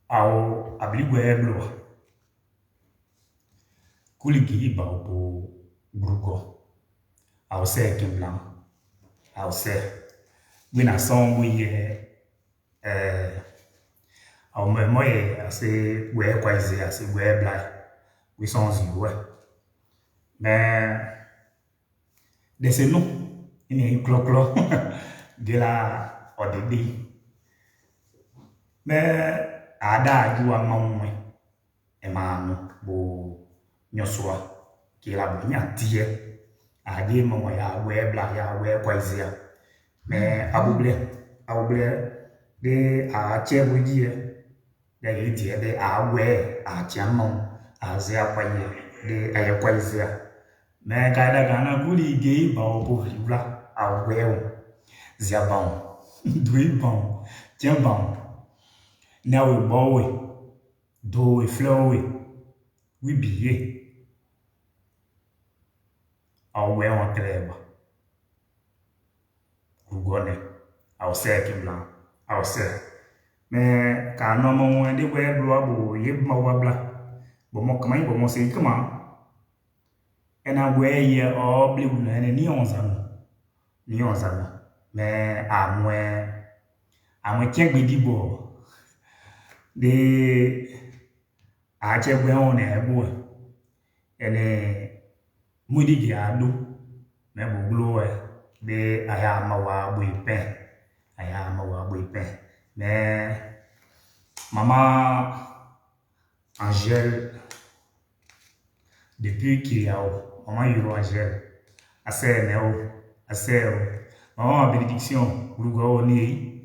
ao abligwe blo kuligi ba bo brugo ao se kimblan ao se bina son we ao me moye ase we kwaize ase we bla we son ziwe mais de ce nom il y a clo de la ODD mais ada jua mamwe e manu bo nyoswa ki la bo nyatie ade mo ya we bla ya we kwaizia mais abuble de a chebudie de yidie de a we a chamon a zia kwaye de a kwaizia mais kada kana kuli gei ba bo vibla a we zia bon dui bon tiens bon now we boy do we flow we be our way on treva gugone our second blanc our se mais ka no mo de we blo abo ye ma wabla bo mo kama bo mo se kama ena we ye o ble bu na ni onza mais amwe chegbe dibo de achegbe on ebo ene mudigi adu me buglo de aya mawa bu ipen mais maman Angèle depuis qu'il y a maman Yuro Angèle assez maman bénédiction lugo ni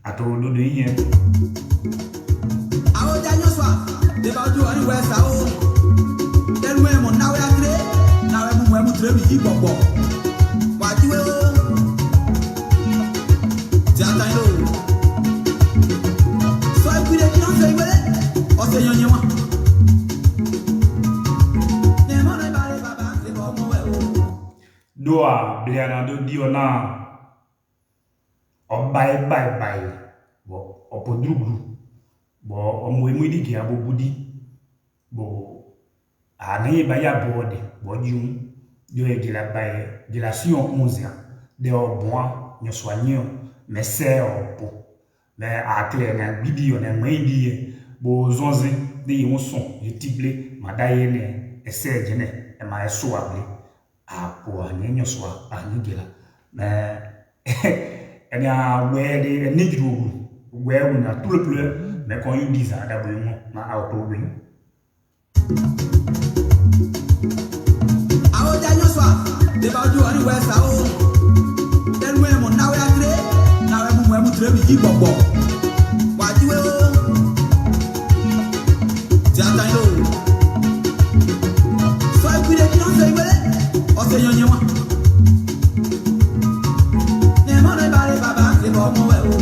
ato dodo yin awo janyo swa de ba ju ani we sa o telu e mo na we akre na we mu tre bi ji gbogbo wa ji we o ti ata yo so e bi de ki on se igbele o se yan yin wa ne mo na ba le baba se bo mo we o doa bliana do diona o bye bo opodrugru bo omo emudi ki abobudi bo ani ba ya bode bo jun yo e de la sion 11 de o bon nyo soignon mais c'est o po mais a clair na bibi on en mindi bo zonze de yon son je tible madaye ne ese jene e ma eso able a po ani nyo so ani gela mais ene a we de nidru we na tout le pleu mais quand ils disent ça d'abord na auto bien awo janyo swa de ba ju ani we sa o telu e mo na we akre na we mu tre bi ji gbogbo wa ji we o ti ata yo so e bi de ki on se igbele o se yan yin wa ne mo na ba le baba se bo mo we o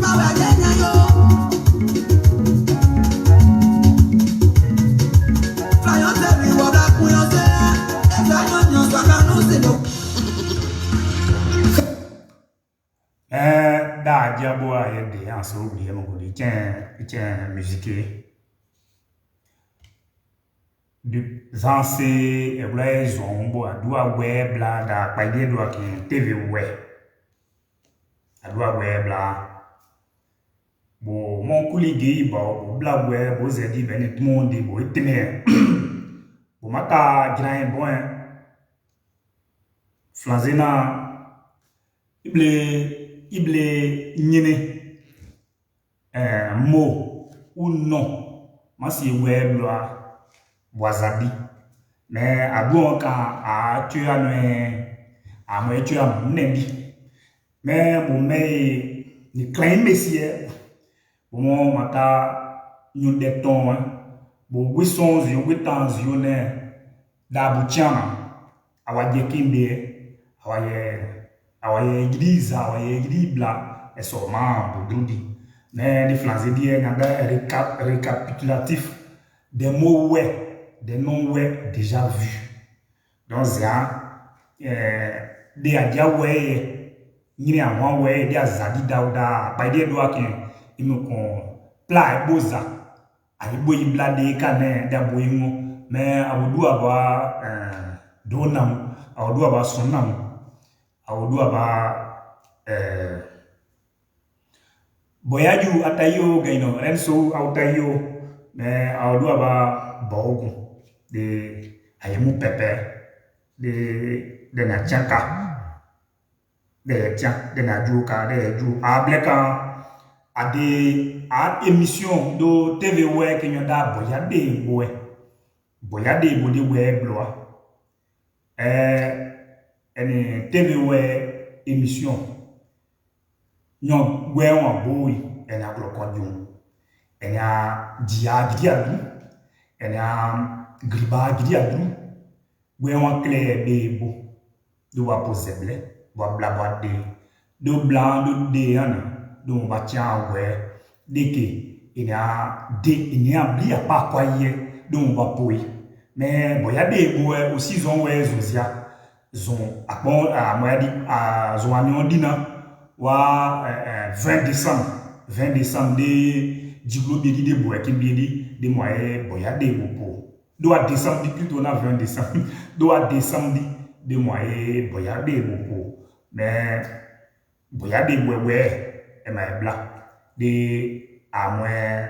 Mama, da diabo a yede an so oublier mon godi tient musique de zanse e wla zombo adua web la da pa ide do akin TV web adua web la bo mon kulige bo bla web bo zedi beni tout monde bo etene bo mata grand bon flanzena ible nyene mot ou non masi web la Wasabi mais abo ka a tu a no a mo tu a mnebi mais bo me ni claim messie bo mo mata ñu de ton bo wison yo witans yo ne da bu chama awaje kimbe awaye église bla et sûrement bo dudi mais les flanzé die ngada récapitulatif des mots ouais des noms ouais déjà vus donc ça des adia ouais ni àwọn ouais des azadi dauda by the do akin imo kon pla boza ai boyi blade kanen da boyi mo mais awodu aba donam awodu aba sonam awodu aba boyaju atayo gaino enso autayo mais awodu aba bogu de ayemu pepe de na chaka de na juka de ju ableka a émission do TV we ke nyoda boyade bo de we bloa ene TV we émission nyon we won boy ena glokodium ena dia gidiadu ena griba gidiadu we won clé bebo do wa poseble wa blabwa de do blanc do de ana do va tia we deke ina bli a pa kwa ye do va poi mais boyade bo aussi zon we zozia zon apon a moyadi a zon anion dina wa 20 décembre de jiglo bi de bo ke bi de moye boyade bo do a décembre plutôt na 20 décembre do a décembre de moye boyade bo mais boyade bo e ma bla de à moins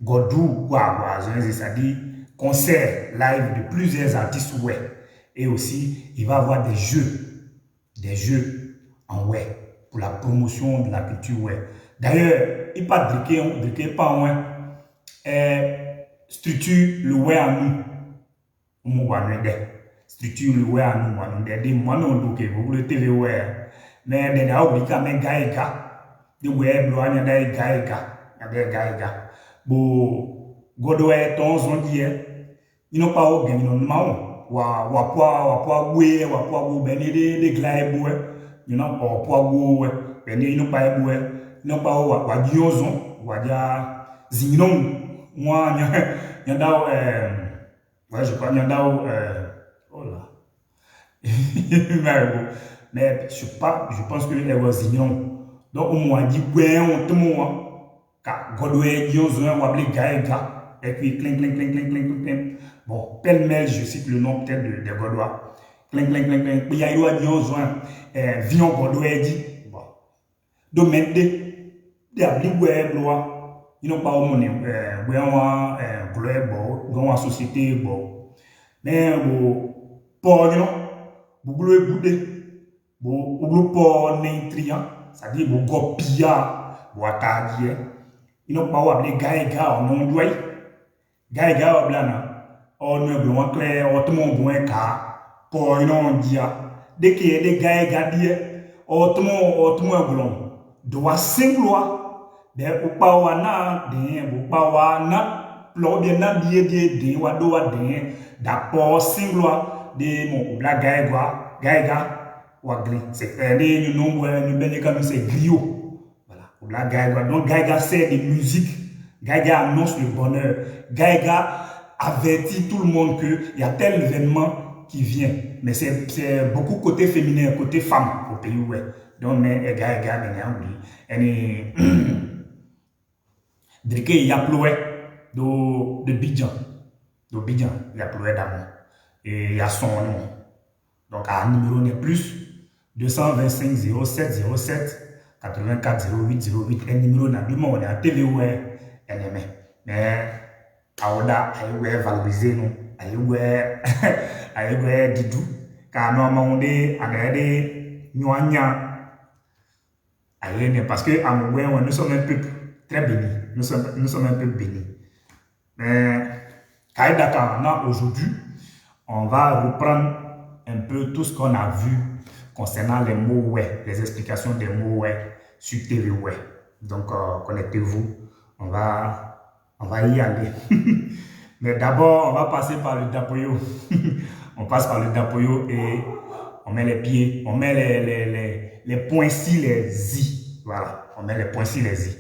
godou quoi ça dit concert live de plusieurs artistes ouais et aussi il va avoir des jeux en ouais pour la promotion de la culture ouais d'ailleurs il pas driquer pas ouais structure le ouais à nous on va nous aider structure le ouais à nous des moi non donc vous le TV ouais mais des là obliga mais gaïka de ouais blo anya dai gaïka bo godwe ton zon die ino pa o gen no ma wa poa wo beni de glai bo you know poa wo beni ino pa bo ino pa o wa giozon wa ja zinon moi nya dao ouais je crois nya dao oh là mais je pense que les voisins donc au moins dit ouais on tout moi ka godwe giozon wa bli gaïka et puis cling. Bon, pêle-mêle, je cite le nom peut-être de Godois. Cling. Il y a eu un besoin. Vion Godois dit. Bon. Donc, maintenant, des web, ils n'ont pas au monde. Oui, on a une société. Mais, pour nous, vous voulez goûter. Vous voulez pas n'intriant. C'est-à-dire, vous gopia, vous attendez. Ils n'ont pas appelé gaïga en nom de gaïga blana. On ne veut clair, on te montre bon car pour une dia. Dès qu'il y a des gaïga die, on te montre blond. Doit singloa, de upawana, de upawana, plo bien na bien de wadoa de, d'apport singloa, de mon la gaïga, wagli. C'est un nombre, nous béné comme c'est griot. Voilà, la gaïga. Donc gaïga c'est de musique. Gaïga annonce le bonheur. Gaïga avertit tout le monde qu'il y a tel événement qui vient. Mais c'est beaucoup côté féminin, côté femme au pays. Ouais. donc mais ega mais nguli eni drike yaploé de Bidjan il y a ploué d'amour et il y a son nom donc à numéro n'est plus 225 07 07 84 08 08 un numéro n'a du monde à TV ouais mais aoda aywe valoriser nous aywe didu car normalement on est agade nyanya ayene parce que nous sommes un peuple très béni nous sommes un peuple béni mais Dakar aujourd'hui on va reprendre un peu tout ce qu'on a vu concernant les mots ouais, les explications des mots ouais sur TV ouais. Donc connectez-vous, on va y aller. Mais d'abord on va passer par le Dapoyo. On passe par le Dapoyo et on met les pieds, on met les points-ci, les i. Voilà, on met les points-ci, les i.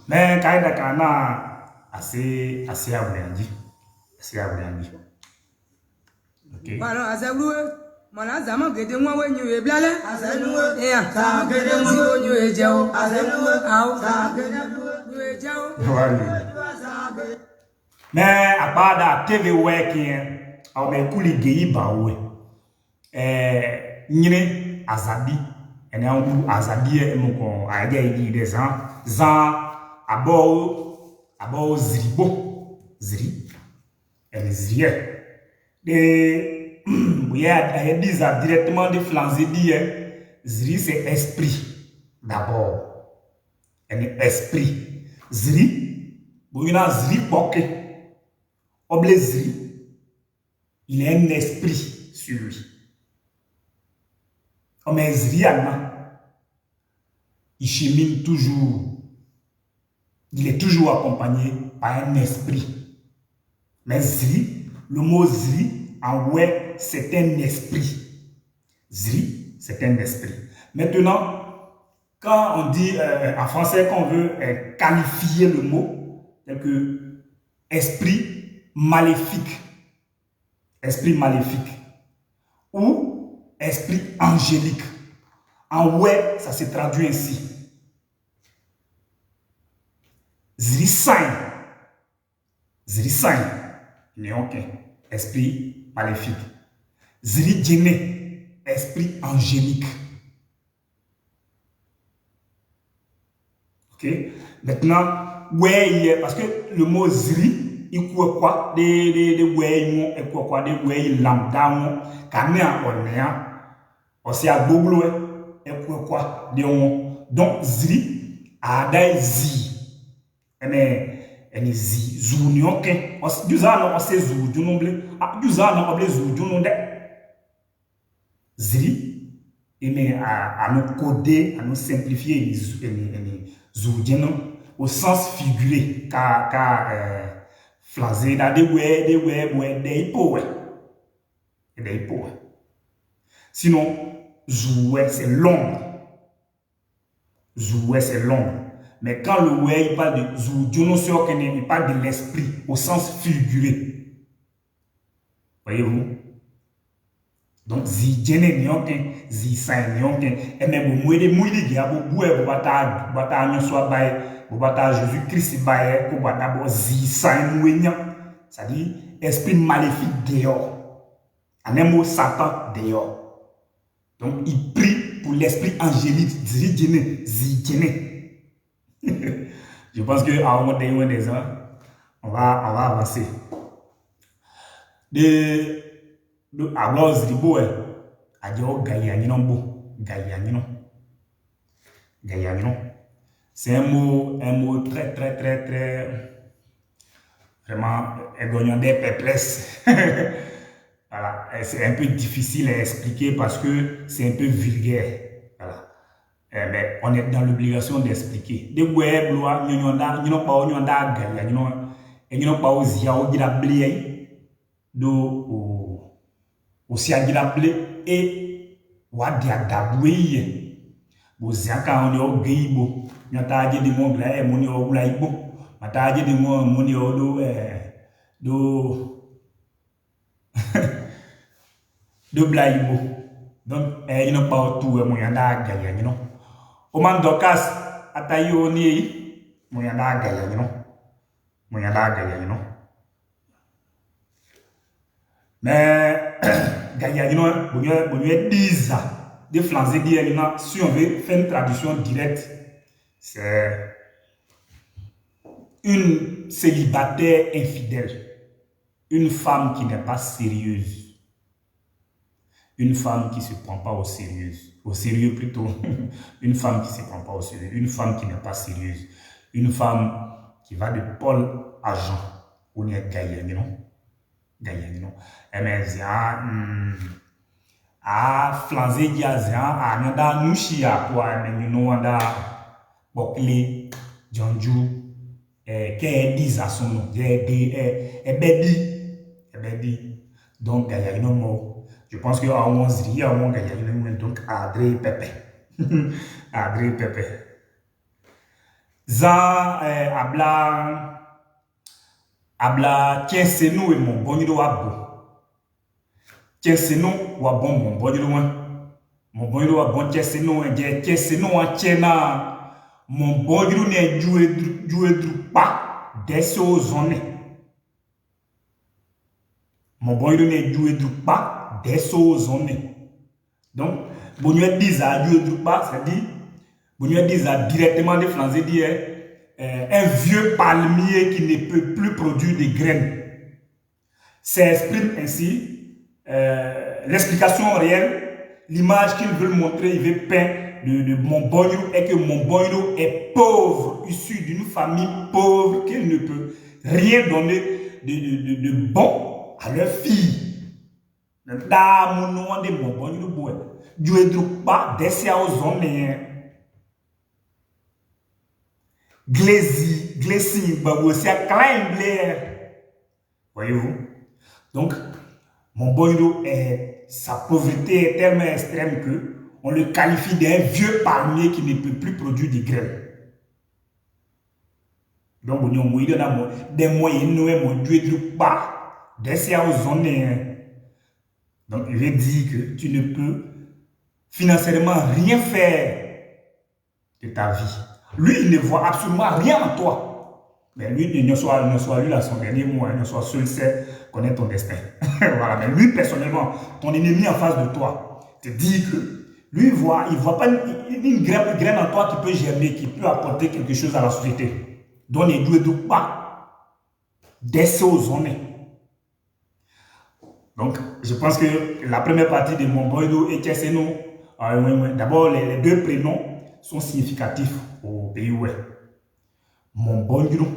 Mais quand Dakar assez abouandi. OK. Voilà, azabloué. Mana zaman gede mwa wenyu e blale. Azabloué. Ya. Sa gede mwa wenyu e jao. Azabloué. Ao. Sa gede mwa e jao. Voilà. Mais à part la TV ouais qui on met kuli geyi ba ouais. Nyine azabi. Ene angu azabi e mo kon aja yi des ans. Abo ziri elle ziri et il y a dit ça directement de flanzer dire ziri c'est esprit d'abord elle est esprit ziri bouna ziri poke oble ziri il a un esprit sur lui mais ziri il chemine toujours. Il est toujours accompagné par un esprit. Mais Zri, le mot Zri, en ouais, c'est un esprit. Zri, c'est un esprit. Maintenant, quand on dit en français qu'on veut qualifier le mot, tel que esprit maléfique, ou esprit angélique. En ouais, ça se traduit ainsi. Zri sain, néonquin, esprit maléfique. Zri djene, esprit angélique. Ok? Maintenant, ouais, parce que le mot zri, il court quoi? Des ouais, il court quoi? Des ouais, lambda, caméa, aussi à Google, il court quoi? Des on. Donc, zri, a des zi. Zi zunion ke duzana on se zu dunumble duzana oble zu dununde zri à nous coder à nous simplifier les zu au sens figuré car Flaser dans des hippo. Sinon, Zoué, c'est l'ombre. Zoué, c'est l'ombre. Mais quand le ouais, il parle de Zou, il parle de l'esprit au sens figuré. Voyez-vous? Donc, zi djene nyonken, zi san nyonken, et même mouede mouide qui a beaucoup de bata nyonswa baye, bata Jésus-Christ baye, ko bata bo zi san mouenya, c'est-à-dire esprit maléfique dehors. En un mot, Satan dehors. Donc, il prie pour l'esprit angélique, zi djene. Je pense que à un moment des ans, on va avancer. Alors, Zribo, c'est un mot très vraiment égognandé, perplexe. Voilà, c'est un peu difficile à expliquer parce que c'est un peu vulgaire. Voilà. Mais on est dans l'obligation d'expliquer. Des web lois, nous n'avons pas aussi à dire et wadia dabouye bozaka on yo geibo nyata je de mon gla moni o gla ibo mata je de mon moni o do blaibo donc you know pas tout mo yanda gaya you know o man dokas atayo ni mo yanda gaya you know mo yanda gaya you know mais Gaïa, vous disent des Français si on veut faire une traduction directe, c'est une célibataire infidèle, une femme qui n'est pas sérieuse, une femme qui ne se prend pas au sérieux plutôt, une femme qui ne se prend pas au sérieux, une femme qui n'est pas sérieuse, une femme qui va de Paul à Jean, on est Gaïa, non? Mais flanzer diazia a nyanda nushia kwa menino anda bokle jonju ke diza sono ebedi donc il mo je pense que à 11 ri à mon gaya donc Adré Pepe Adré Pepe za abla tiensenu e mon boniro abo tiensenu wa bon mon boniro wa bon tiensenu e tiensenu wa tiena mon boniro ne jouer pa deso zone mon boniro ne jouer pa deso zone donc bonyo diza jouer pa c'est dit bonyo diza directement de français dit un vieux palmier qui ne peut plus produire de graines. S'exprime ainsi l'explication réelle, l'image qu'il veut montrer, il veut peindre de mon bonyo est que mon bonyo est pauvre, issu d'une famille pauvre qui ne peut rien donner de bon à leur fille. Glessy, voyez-vous? Donc, mon boydo sa pauvreté est tellement extrême que on le qualifie d'un vieux palmier qui ne peut plus produire de graines. Donc, on a des moyens, donc, il veut dire que tu ne peux financièrement rien faire de ta vie. Lui, il ne voit absolument rien en toi. Mais lui, il ne soit lui là son dernier mot, il ne soit seul sait connaître ton destin. Voilà. Mais lui, personnellement, ton ennemi en face de toi, te dit que lui, il voit pas une graine en toi qui peut germer, qui peut apporter quelque chose à la société. Donc, il ne doit pas d'essayer aux zones. Donc, je pense que la première partie de mon boydo et Tchesseno, d'abord, les deux prénoms sont significatifs au pays où est. Mon bonjour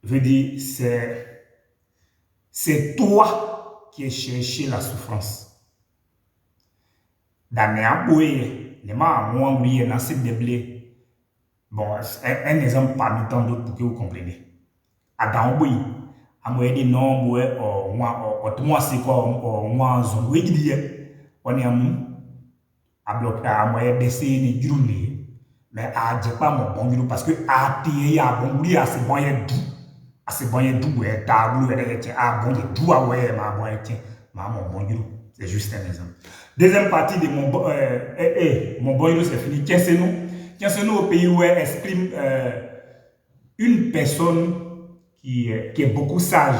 veut dire c'est toi qui as cherché la souffrance. Dans les bon, un exemple parmi tant d'autres pour que vous compreniez. Adamboy, amoyedi non, boy, or moi, c'est quoi, or moi, zone, oui, dit, on est à mou, à bloquer, à moyen d'essayer de journée, mais à dire pas mon bon parce que à tirer, à bon, oui, à ce bon, il doux, à ce bon, il doux, et tableau, et à bon, il doux, à ouais, ma bon, tiens, mon bon, c'est juste un exemple. Deuxième partie de mon bon, c'est fini. Tiens, c'est nous au pays où elle exprime une personne qui est beaucoup sage,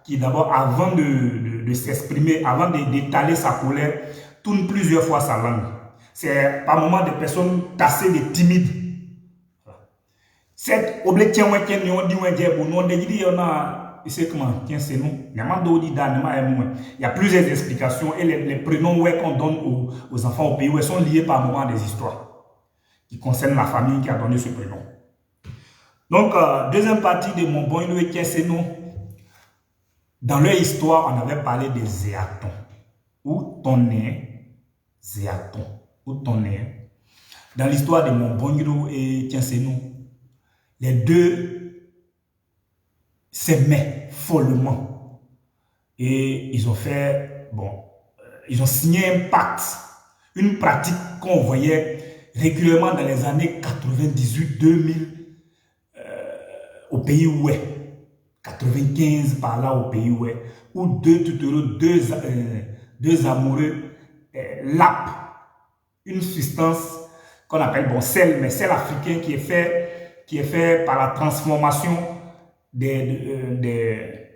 qui d'abord, avant de s'exprimer, avant d'étaler sa colère, tourne plusieurs fois sa langue. C'est par moments des personnes tassées de timides. Cette obligation qui on dit on a c'est comment tiens c'est nous. Il y a plusieurs explications et les prénoms qu'on donne aux enfants au pays où sont liés par moments à des histoires qui concernent la famille qui a donné ce prénom. Donc deuxième partie de mon bon tiens c'est nous. Dans leur histoire, on avait parlé des Zéatons. Où ton est Zéaton. Où ton est. Dans l'histoire de mon bon et tiens c'est nous. Les deux s'aimaient follement. Et ils ont fait, ils ont signé un pacte, une pratique qu'on voyait régulièrement dans les années 98-2000 au pays où est. 95 par là au pays où est. Où deux amoureux lapent une substance qu'on appelle sel, mais sel africain qui est fait par la transformation des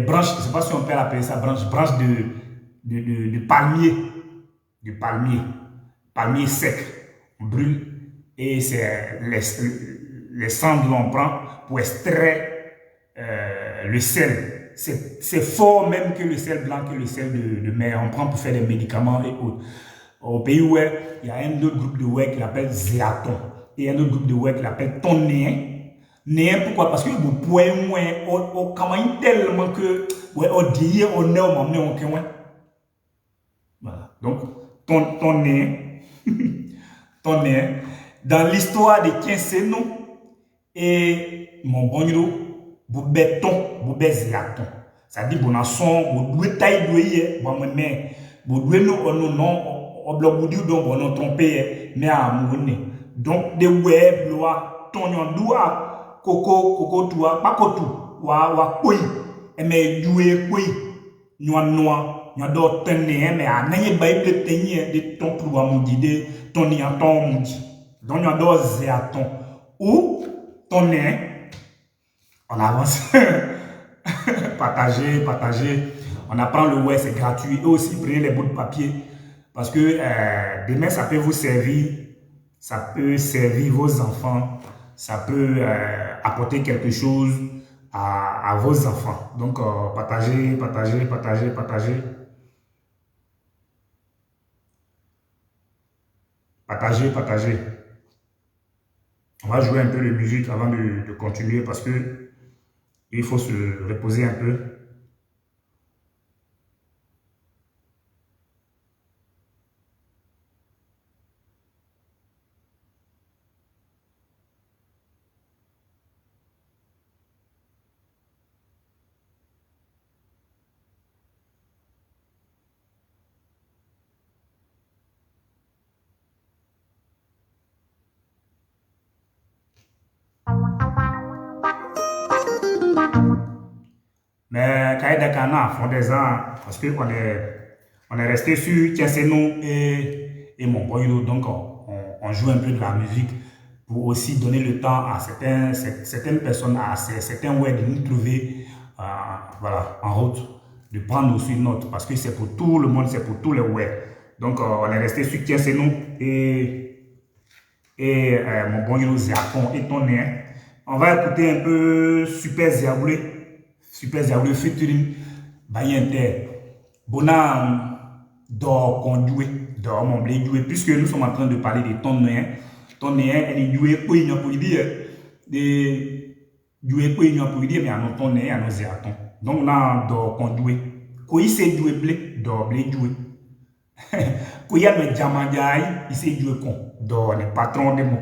branches, je ne sais pas si on peut appeler ça branches de palmier, palmier sec, on brûle et c'est les cendres l'on prend pour extraire le sel. C'est fort même que le sel blanc, que le sel de mer, on prend pour faire des médicaments et autres. Au pays où il y a un autre groupe de ouais qui l'appelle Zéaton. Et un autre groupe de ouais qui l'appelle Tonéen. Néen, pourquoi? Parce que vous pouvez au comment tellement que ouais, au dit on est au moment on est voilà. Donc Tonéen Tonéen dans l'histoire de Kinseno et mon bonjour Boubé Zéaton. Ça dit bon son vous doué taille doué bon mais vous doué non on bloque vous donc on trompé mais à mourir. Donc des web loi ton doua coco toi pas cotou wa koi et mais jouer koi noa do tenir mais à n'ayez pas de tenir de ton pour moudi ton y a ton moudi donc y do Zéaton ou ton on avance partager on apprend le web c'est gratuit et aussi prenez les bouts de papier parce que demain ça peut vous servir. Ça peut servir vos enfants, ça peut apporter quelque chose à vos enfants. Donc, partagez. Partagez. On va jouer un peu de musique avant de continuer parce que il faut se reposer un peu. Mais Kaïda Kana font des ans parce qu'on est resté sur Tienseno et mon boyau. Donc on joue un peu de la musique pour aussi donner le temps à certaines personnes, à certains web de nous trouver voilà, en route, de prendre aussi note parce que c'est pour tout le monde, c'est pour tous les web. Donc on est resté sur Tienseno et mon boyau Zéaton et ton nez. On va écouter un peu Super Zéaoulé featuring Bayente. Bona d'or conduit, d'or mon blé joué, puisque nous sommes en train de parler de ton nez. Ton nez, elle est jouée pour y pour dire. De jouer pour y pour dire, mais à nos ton nez, à nos Zéaton. Donc là, d'or conduit. Quoi il s'est joué blé, d'or blé joué. Quoi il y a le diamant, il s'est joué con. D'or, le patron des mots.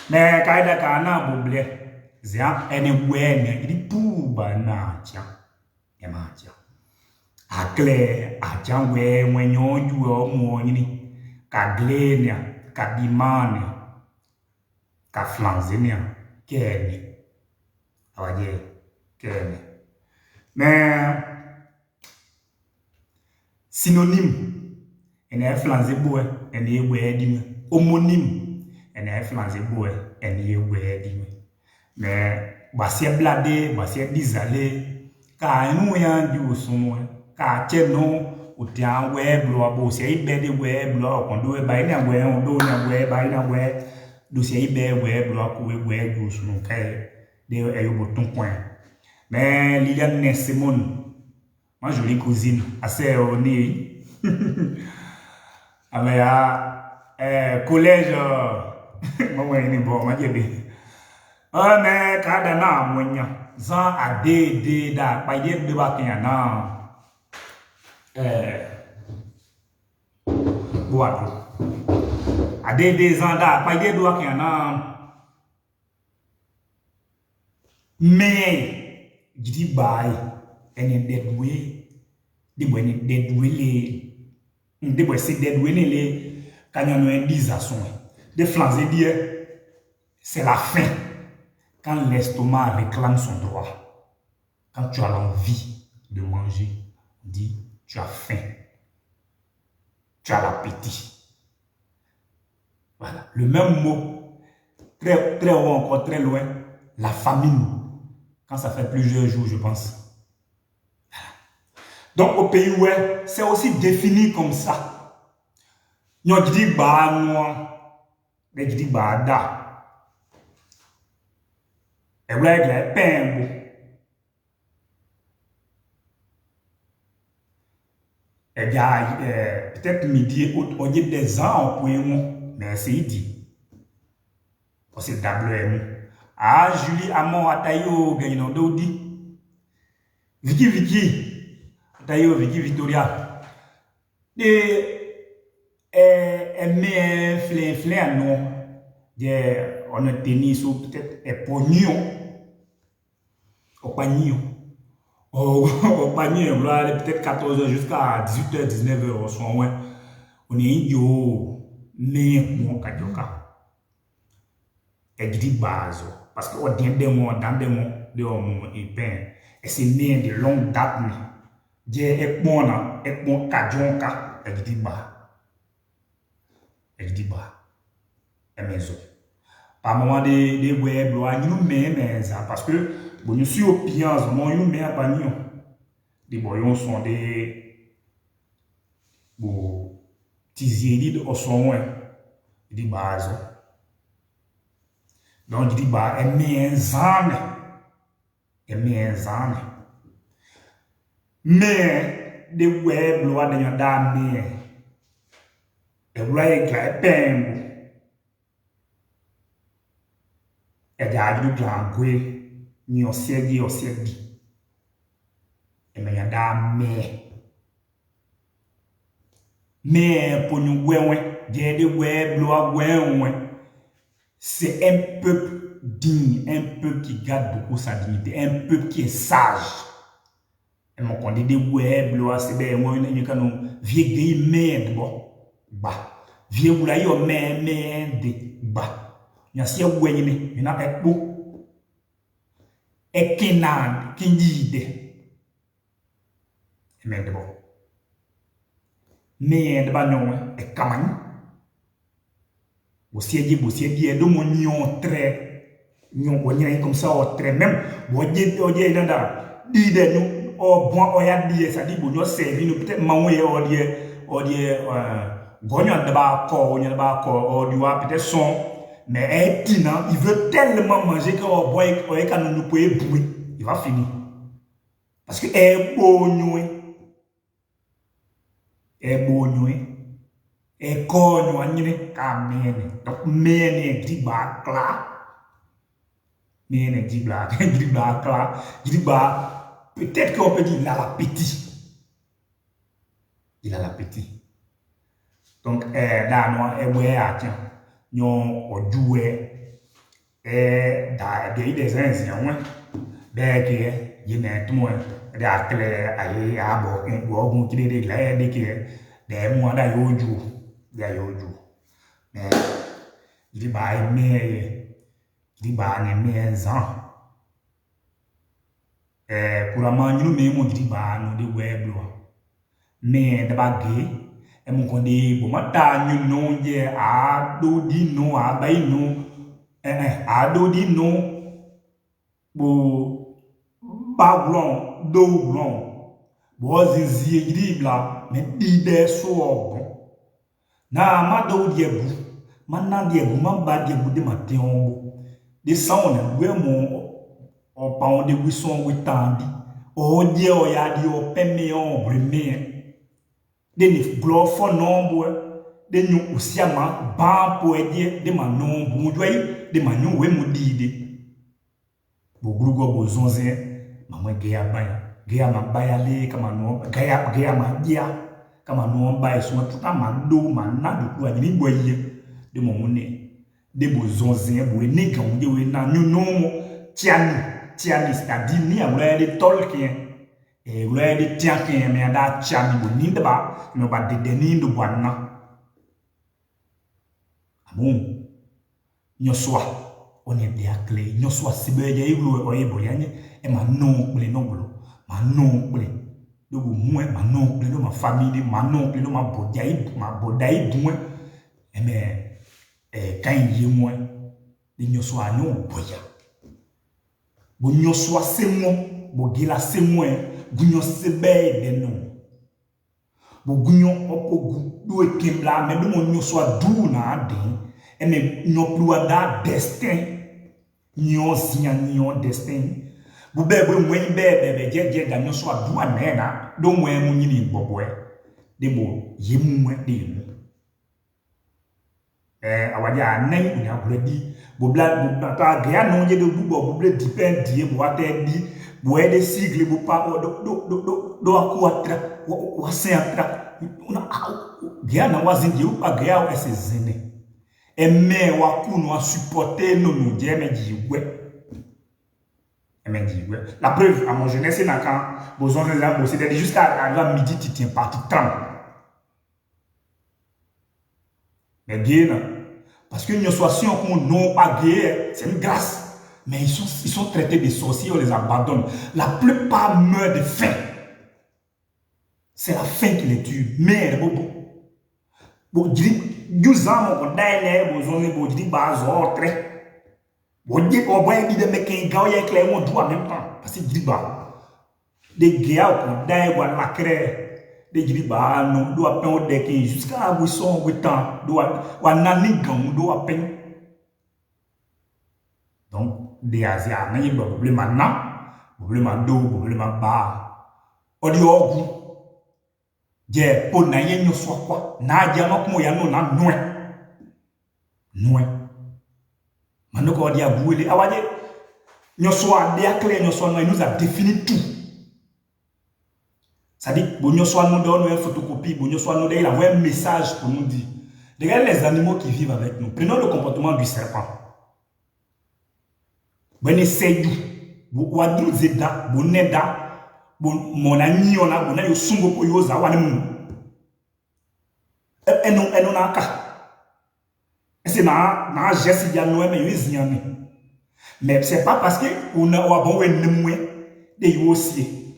Ne kaida kana buble zia anywhere ne di puba na cha emacha akle ajangwe mwenyoju omo nyini ka glenia ka dimane ka flanzenia keni awaje keni mais synonyme ene flanze boe ene ewe di homonyme ene flanze boe ene ewe di mais basia blade basia dizale ka enu ya di osun ka cheno utia we blo abo se ibe de we blo kondo e ba ina we ondo na we ba ina we do se ibe we blo ko we do osun kai de ayobo ton point mais Liliane ne Simone ma jolie cousine assez oni alors collège moi ni bon ma jebe mais kada na monya za ade da pa ye de ba kan na boado ade des anda pa ide do akana me gidi bai ene dedwe di boni dedwe le de bo se dedwe le kanyano indizason de flanzer dire c'est la faim quand l'estomac réclame son droit. Quand tu as l'envie de manger, dis tu as faim. Tu as l'appétit. Voilà. Le même mot, très, très haut encore, très loin, la famine. Quand ça fait plusieurs jours, je pense. Voilà. Donc, au pays où c'est aussi défini comme ça. Nous dit bah moi, nous dit bah da. Et règle pain. Et bien, peut-être midi, on dit des ans, mais c'est dit. Parce que d'abord, ah, Julie, Amon, Atayo, Gaino, Dodi. Vicky, Atayo, Vicky, Victoria. Et mais, flin, non. On a tennis ou peut-être un pognon. Au panier. Au panier, peut-être 14h jusqu'à 18h, 19h. On est idiot. Mais, mon kadioka. Et dit base. Parce qu'on dit des mots, dans des mots, et c'est né de longue date. Et bon kadioka. Et dit bas. Et dit bas. Et maison. Par moment des web, parce que bon, nous sommes au piance, nous mais à Bagnon. Les boyons sont des tiziers au son, des bases. Donc, je dis, bah, aimer un zane. Mais, des web, loi de yon dame, et ouais, peine. Et d'ailleurs, du gangoué, ni au siège. Et mais y'a mais pour nous, c'est un peuple digne, un peuple qui garde beaucoup sa dignité, un peuple qui est sage. Et mon condé des web, c'est bien, moi, il y a un vieux merde, bon, bah, vieux boula, yo, merde, bah. Il y a si vous il y en a un peu. Et Kenan, qui dit. Mais d'abord. Mais d'abord, non, et Kaman. Vous siez dit, de mon nion très. Nion, comme ça, très même. Vous dites, dit de nous, oh, bon, on a dit, ça dit, vous servi, nous peut-être, maman, on dit, gagnon d'abord, on y a d'abord, peut-être son. Mais il veut tellement manger qu'on boit et qu'on nous peut bouer. Il va finir. Parce que est bon, et qu'on n'y a donc, mais dit bas là. Mais dit bas, dit bas, peut-être qu'on peut dire il a l'appétit. Il a l'appétit. Donc, là, nous, tiens. Nous avons des anciens, des qui des clés à bord, qui des mois d'ailleurs, mais il dit, pour la manger, nous dit, nous web, mais d'abord, et mon condé, bon, matin, non, a dodi non, a bay non, a dodi non, bon, pas blanc, dos blanc, bon, zizi, blanc, mais idée so bon. Na, ma dodi ebou, man diebou, man ba diebou de matin, de sang, on parle de buisson, oui, tandi, oh, dieu, oh, ya di, oh, peméon, brumé. Des glofo nombre de nous aussi à ma ban pour aider de ma nombre moudoy de ma nous we moudide bo grugo bo zonze maman geya ban gaya mabayale kama no gaya madia kama no ba eso tout a mando manado ku ani boye de momone de bozonzin bo ne kan de we na nyuno tiani c'est-à-dire ni amla de tolkien e wla de tiakin me ada tiani bo ni de ba no ba de ni ndo bwana bon nyoswa on est bien clé nyoswa sibeje iwo oyebo yanye e ma non ple no bolo ma non ple do bo mu e ma non ple do ma famille ma non ple do ma bodai bu e me kan yi mu de nyoswa nyo boya bo nyoswa se mo bo gila se mo gunyo sebe de no bo gunyo opogu do e kembla me do mo nyoswa du na ade e me nyopluwa da destin nyon sinya nyon destin bu bebe mwen bebe je da nyoswa du anena do mwen mu nyini gbogbo de bo yemu de yemu awaja anan unya bledi bo bla ta ga no je de bu ble depend die bo ate di bo e de sigle bo pa do akuatra wa sentra una ga na wazinje u pa ga o ese zene eme wa kuno a supporter no je me jiwe la preuve à mon jeunesse c'est quand besoin de la bosser c'était juste à midi tu tiens pas tu trembles mais bien parce que nous sommes qu'on non pas gay c'est une grâce mais ils sont traités de sorciers on les abandonne la plupart meurent de faim c'est la faim qui les tue mais bon nous avons dit bon dit on va dire mais qu'un gars il est clairement droit en même temps parce que dit bah des gars pour d'ailleurs la crée des dit bah non doit peine de que jusqu'à buisson temps doit nani gang doit peine donc des asiens n'a pas problème maintenant problème do problème ba audio je pour na yen no so kwa na jama ko ya no na noe manoko dia buele awaje nyo so ade akle nyo so no nous a défini tout ça dit bon nyo so no donne une photocopie bon nyo so no il envoie un message pour nous dire regardez les animaux qui vivent avec nous prenons le comportement du serpent bene seju bo wadu zeda bo neda mona nyiona bona yo sungo ko yo za wane mu eno na aka c'est na geste ya no me yo mais c'est pas parce que on a bon we nemwe de yo aussi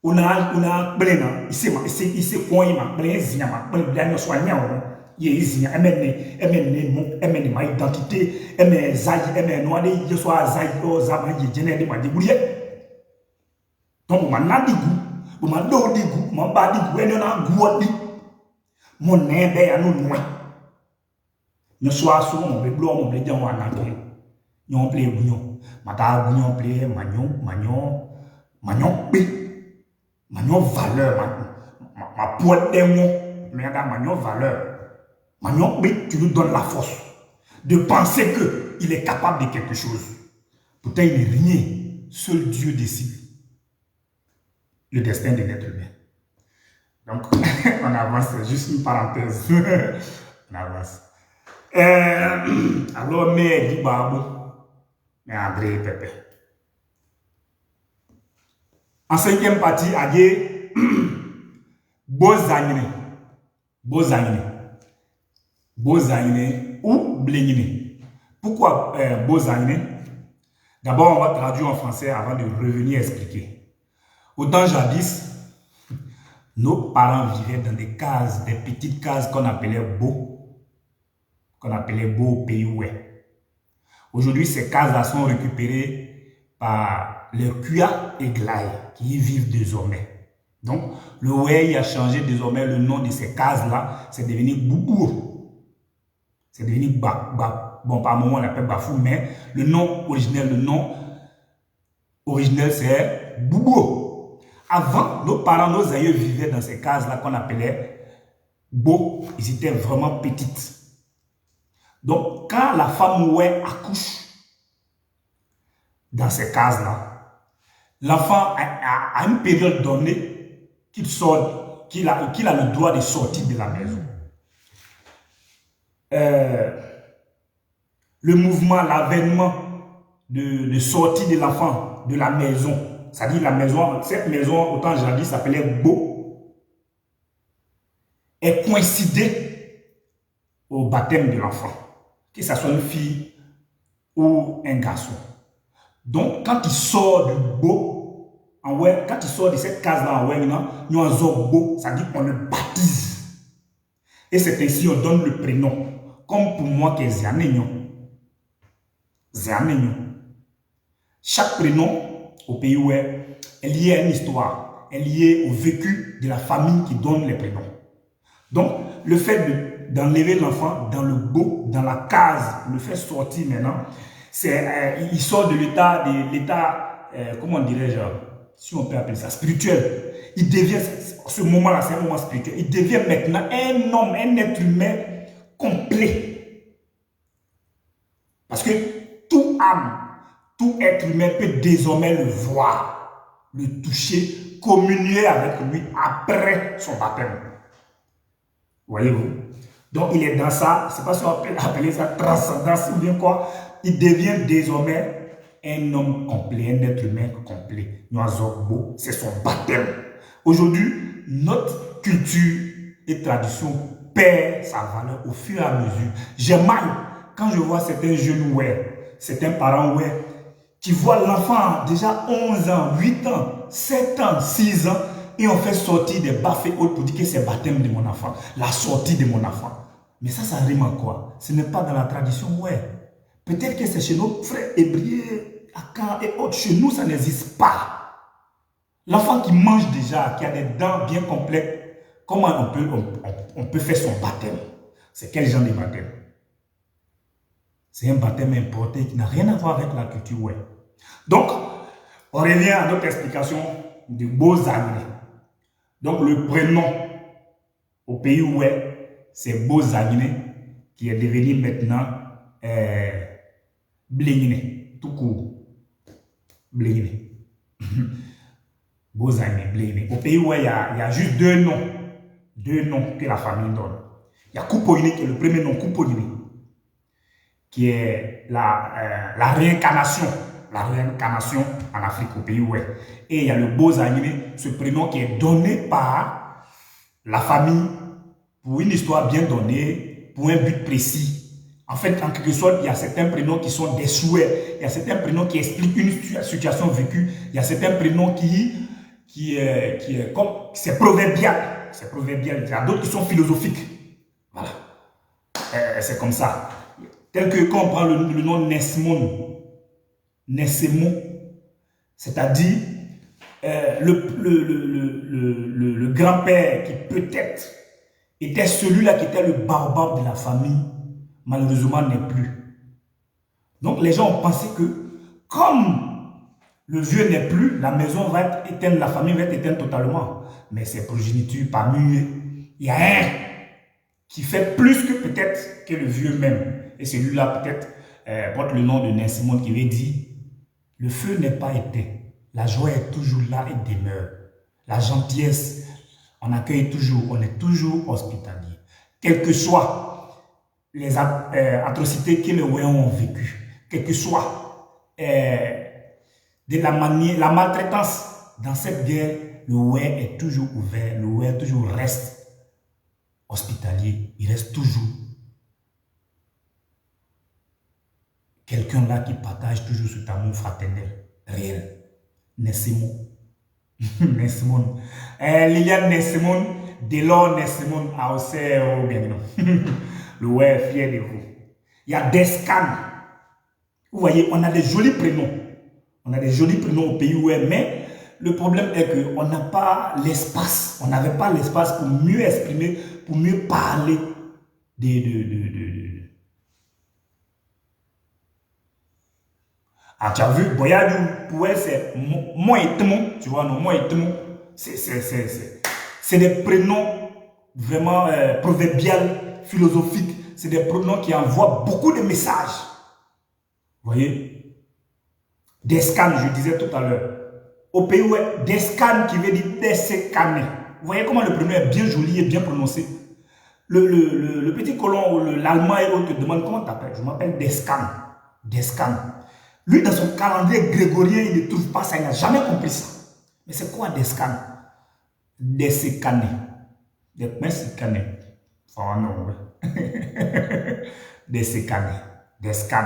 on a plena ici point ma plena zia ma plena no so anya o ye zia emene ma identité emene zaji emene no de yo so zaji o za ma je jene de ma de buriye donc ma nadigu bo ma do digu ma ba digu eno na guodi mo nebe ya no nwe no so aso mo be blo mo be jan wa na ke nyon ple gunyo ma ta gunyo ple manyon pe manyon valeur ma poète démon mais da manyon valeur manyon pe tu nous donnes la force de penser que il est capable de quelque chose pourtant il n'est rien seul Dieu décide le destin de l'être humain. Donc, on avance, c'est juste une parenthèse. On avance. Alors, mais dit Babou, mais André Pepe. En 5e partie, il y a des Bozanine ou Blénine. Pourquoi Bozanine? D'abord, on va traduire en français avant de revenir expliquer. Autant jadis, nos parents vivaient dans des cases, des petites cases qu'on appelait beaux au pays où est. Aujourd'hui, ces cases-là sont récupérées par les Kuya et Glaï qui y vivent désormais. Donc, le Wei a changé désormais le nom de ces cases-là, c'est devenu Boubou. C'est devenu bon, par moment on l'appelle Bafou, mais le nom originel c'est Boubou. Avant, nos parents, nos aïeux vivaient dans ces cases-là qu'on appelait beaux. Ils étaient vraiment petites. Donc, quand la femme Oué accouche dans ces cases-là, l'enfant a une période donnée qu'il a le droit de sortir de la maison. Le mouvement, l'avènement de sortie de l'enfant de la maison, c'est-à-dire la maison, cette maison, autant jadis s'appelait Beau, est coïncidé au baptême de l'enfant, que ce soit une fille ou un garçon. Donc, quand il sort du Beau, quand il sort de cette case-là, nous avons Beau, c'est-à-dire qu'on le baptise. Et c'est ainsi qu'on donne le prénom. Comme pour moi, qui est Zianenyo. Chaque prénom au pays où est lié à une histoire, est lié au vécu de la famille qui donne les prénoms. Donc, le fait d'enlever l'enfant dans le Beau, dans la case, le faire sortir maintenant, il sort de l'état, comment dirais-je, si on peut appeler ça, spirituel. Il devient, ce moment-là, c'est un moment spirituel. Il devient maintenant un homme, un être humain complet. Parce que tout âme, tout être humain peut désormais le voir, le toucher, communier avec lui après son baptême. Voyez-vous? Donc il est dans ça, c'est pas si on peut appeler ça transcendance ou bien quoi. Il devient désormais un homme complet, un être humain complet. Noazogbo, c'est son baptême. Aujourd'hui, notre culture et tradition perd sa valeur au fur et à mesure. J'ai mal quand je vois certains jeunes, certains parents, qui voient l'enfant déjà 11 ans, 8 ans, 7 ans, 6 ans, et on fait sortir des baffes hautes pour dire que c'est le baptême de mon enfant, la sortie de mon enfant. Mais ça rime en quoi? Ce n'est pas dans la tradition, Peut-être que c'est chez nos frères hébreux, Akan et autres. Chez nous, ça n'existe pas. L'enfant qui mange déjà, qui a des dents bien complètes, comment on peut faire son baptême? C'est quel genre de baptême? C'est un baptême importé qui n'a rien à voir avec la culture, Donc, on revient à notre explication de Bozagné. Donc, le prénom au pays où c'est Bozagné qui est devenu maintenant Bléguiné, tout court. Bléguiné. Bozagné, Bléguiné. Au pays où il y a juste deux noms que la famille donne. Il y a Koupoyné qui est le premier nom, Koupoyné, qui est la réincarnation en Afrique, au pays où Et il y a le Bozagné, ce prénom qui est donné par la famille pour une histoire bien donnée, pour un but précis. En fait, en quelque sorte, il y a certains prénoms qui sont des souhaits, il y a certains prénoms qui expliquent une situation vécue, il y a certains prénoms qui comme c'est proverbial, il y a d'autres qui sont philosophiques. Voilà. C'est comme ça. Tel que quand on prend le nom Nesmon, c'est-à-dire le grand-père qui peut-être était celui-là qui était le barbare de la famille, malheureusement n'est plus. Donc les gens ont pensé que comme le vieux n'est plus, la maison va être éteinte, la famille va être éteinte totalement. Mais c'est progéniture parmi eux. Il y a un qui fait plus que peut-être que le vieux même. Et celui-là peut-être porte le nom de Nessimon qui veut dire le feu n'est pas éteint. La joie est toujours là et demeure. La gentillesse, on accueille toujours, on est toujours hospitalier. Quelles que soient les atrocités que les Ouéens ont vécues, quelle que soit la maltraitance dans cette guerre, le Oué est toujours ouvert, le Oué toujours reste hospitalier, il reste toujours quelqu'un là qui partage toujours cet amour fraternel, réel. Nessimon. Nessimon. Liliane Nessimon, Delors Nessimon, Aosé, oh bien non. Le Oué est fier de vous. Il y a des scans. Vous voyez, on a des jolis prénoms. On a des jolis prénoms au pays où mais le problème est qu'on n'a pas l'espace. On n'avait pas l'espace pour mieux exprimer, pour mieux parler Ah, tu as vu, Boyadou, pour elle, c'est moi et Temon, tu vois, non, moi et Temon, c'est des prénoms vraiment proverbiales, philosophiques. C'est des prénoms qui envoient beaucoup de messages. Vous voyez? Des scans, je disais tout à l'heure. au pays où Descan qui veut dire Descane. Vous voyez comment le prénom est bien joli et bien prononcé. Le petit colon, l'allemand et l'autre te demande comment tu t'appelles. Je m'appelle Descan. Descan. Lui, dans son calendrier grégorien, il ne trouve pas ça. Il n'a jamais compris ça. Mais c'est quoi Descan? Descane. Descane. Enfin, non, ouais. Descane. Descan.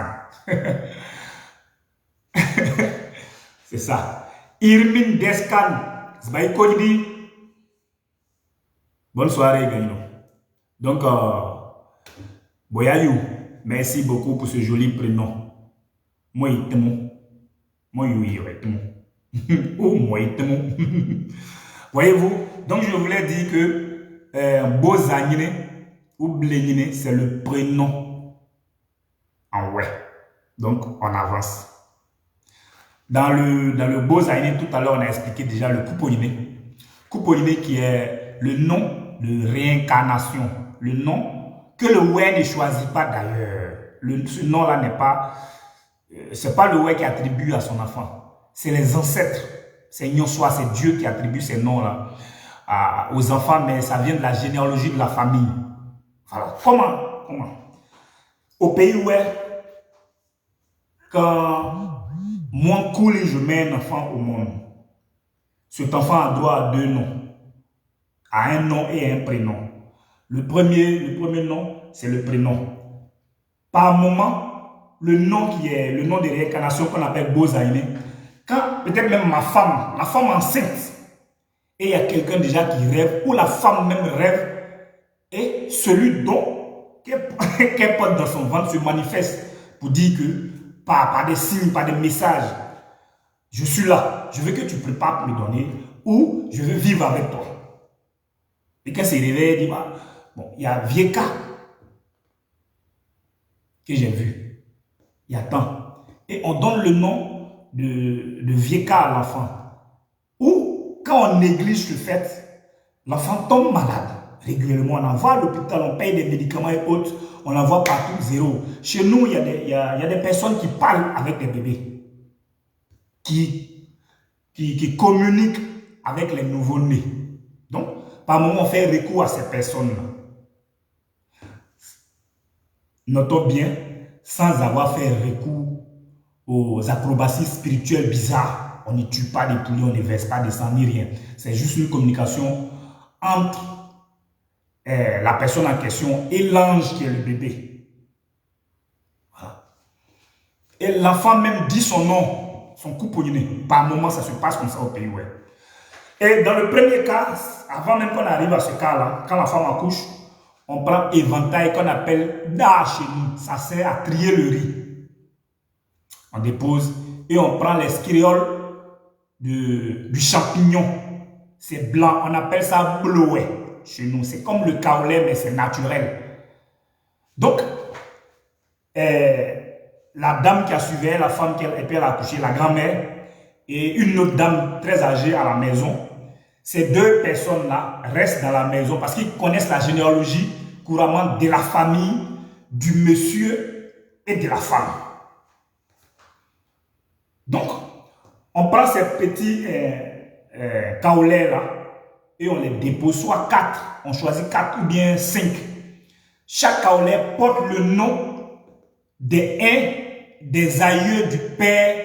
C'est ça. Irmin Descan. C'est pas dit. Bonne soirée, Gagnon. Donc, Boyayou, merci beaucoup pour ce joli prénom. Moi, il t'aime. Moi, il t'aime. Oh, moi, il t'aime. Voyez-vous? Donc, je voulais dire que Bozanine ou Blénine, c'est le prénom en ouais. Donc, on avance. Dans le Bozanine, tout à l'heure, on a expliqué déjà le Kuponine. Kuponine qui est le nom de réincarnation. Le nom que le ouais ne choisit pas d'ailleurs. Ce nom-là n'est pas... c'est pas le ouais qui attribue à son enfant. C'est les ancêtres. C'est Nyonsoi, c'est Dieu qui attribue ces noms-là aux enfants, mais ça vient de la généalogie de la famille. Voilà. Comment? Au pays où quand moi coule et je mets un enfant au monde, cet enfant a droit à 2 noms. À un nom et un prénom. Le premier nom, c'est le prénom. Par moment, le nom qui est le nom de réincarnation qu'on appelle Bozaïne, quand peut-être même la femme enceinte, et il y a quelqu'un déjà qui rêve, ou la femme même rêve, et celui dont qu'elle porte dans son ventre se manifeste pour dire que, par des signes, par des messages, je suis là, je veux que tu prépares pour me donner, ou je veux vivre avec toi. Et quand c'est réveillé, il dit, bon, il y a Vieka que j'ai vu. Il y a tant. Et on donne le nom de Vieka à l'enfant. Ou, quand on néglige le fait, l'enfant tombe malade régulièrement. On envoie à l'hôpital, on paye des médicaments et autres. On l'envoie partout, zéro. Chez nous, il y a des personnes qui parlent avec les bébés. Qui communiquent avec les nouveau-nés. Donc, par moment, on fait recours à ces personnes-là. Notons bien, sans avoir fait recours aux acrobaties spirituelles bizarres. On ne tue pas des poulets, on ne verse pas de sang, ni rien. C'est juste une communication entre la personne en question et l'ange qui est le bébé. Voilà. Et l'enfant même dit son nom, son couponnier. Par moment, ça se passe comme ça au pays. Ouais. Et dans le premier cas, avant même qu'on arrive à ce cas-là, quand la femme accouche, on prend éventail qu'on appelle da chez nous. Ça sert à trier le riz. On dépose et on prend les scréoles du champignon. C'est blanc. On appelle ça bloé chez nous. C'est comme le kaolé, mais c'est naturel. Donc, la dame qui a suivi la femme qui a accouché, la grand-mère, et une autre dame très âgée à la maison, ces 2 personnes-là restent dans la maison parce qu'ils connaissent la généalogie couramment de la famille, du monsieur et de la femme. Donc, on prend ces petits kaolés-là et on les dépose, soit 4, on choisit 4 ou bien 5. Chaque kaolé porte le nom des aïeux du père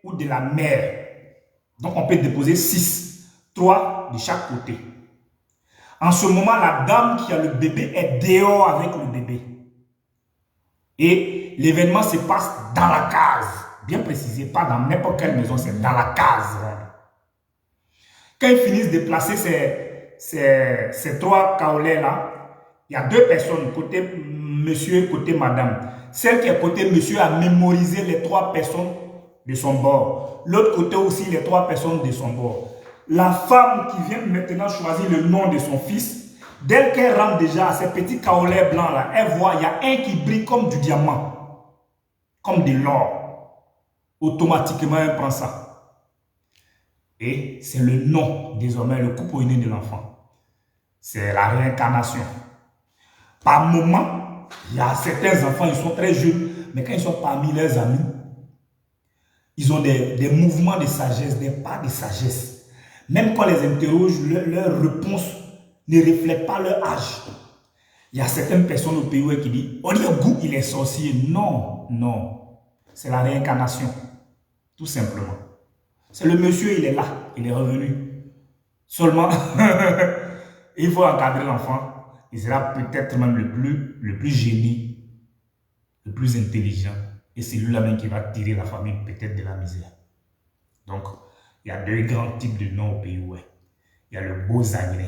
ou de la mère. Donc, on peut déposer 6. 3 de chaque côté. En ce moment, la dame qui a le bébé est dehors avec le bébé. Et l'événement se passe dans la case. Bien précisé, pas dans n'importe quelle maison, c'est dans la case. Quand ils finissent de placer ces 3 kaolés-là, il y a 2 personnes, côté monsieur, côté madame. Celle qui est côté monsieur a mémorisé les 3 personnes de son bord. L'autre côté aussi, les 3 personnes de son bord. La femme qui vient maintenant choisir le nom de son fils, dès qu'elle rentre déjà à ces petits kaolés blancs là, elle voit, il y a un qui brille comme du diamant, comme de l'or. Automatiquement, elle prend ça. Et c'est le nom, désormais, le couponnier de l'enfant. C'est la réincarnation. Par moment, il y a certains enfants, ils sont très jeunes, mais quand ils sont parmi leurs amis, Ils ont des mouvements de sagesse, des pas de sagesse. Même quand les interroge, leur réponse ne reflète pas leur âge. Il y a certaines personnes au pays qui disent « Oh, il est sorcier ». Non, non. C'est la réincarnation. Tout simplement. C'est le monsieur, il est là. Il est revenu. Seulement, il faut encadrer l'enfant. Il sera peut-être même le plus génie, le plus intelligent. Et c'est lui-là même qui va tirer la famille peut-être de la misère. Donc, il y a deux grands types de noms au pays. Il y a le Bozagné,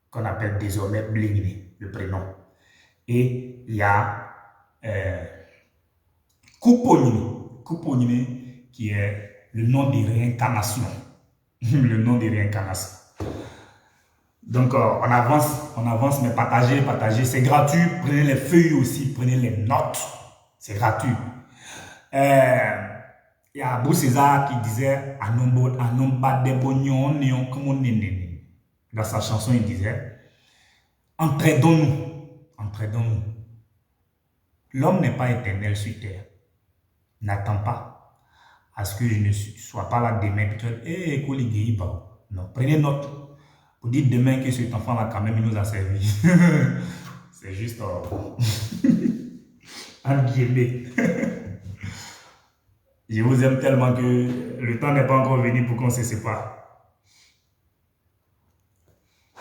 qu'on appelle désormais Blingné, le prénom. Et il y a Kouponine, qui est le nom des réincarnations. Le nom des réincarnations. Donc, on avance, mais partagez, c'est gratuit. Prenez les feuilles aussi, prenez les notes. C'est gratuit. Il y a Abou César qui disait dans sa chanson, il disait entraidons-nous. L'homme n'est pas éternel sur terre. N'attends pas à ce que je ne sois pas là demain. Non, prenez note. Vous dites demain que cet enfant-là, quand même, il nous a servi. C'est juste un guillemets. Je vous aime tellement que le temps n'est pas encore venu pour qu'on se sépare.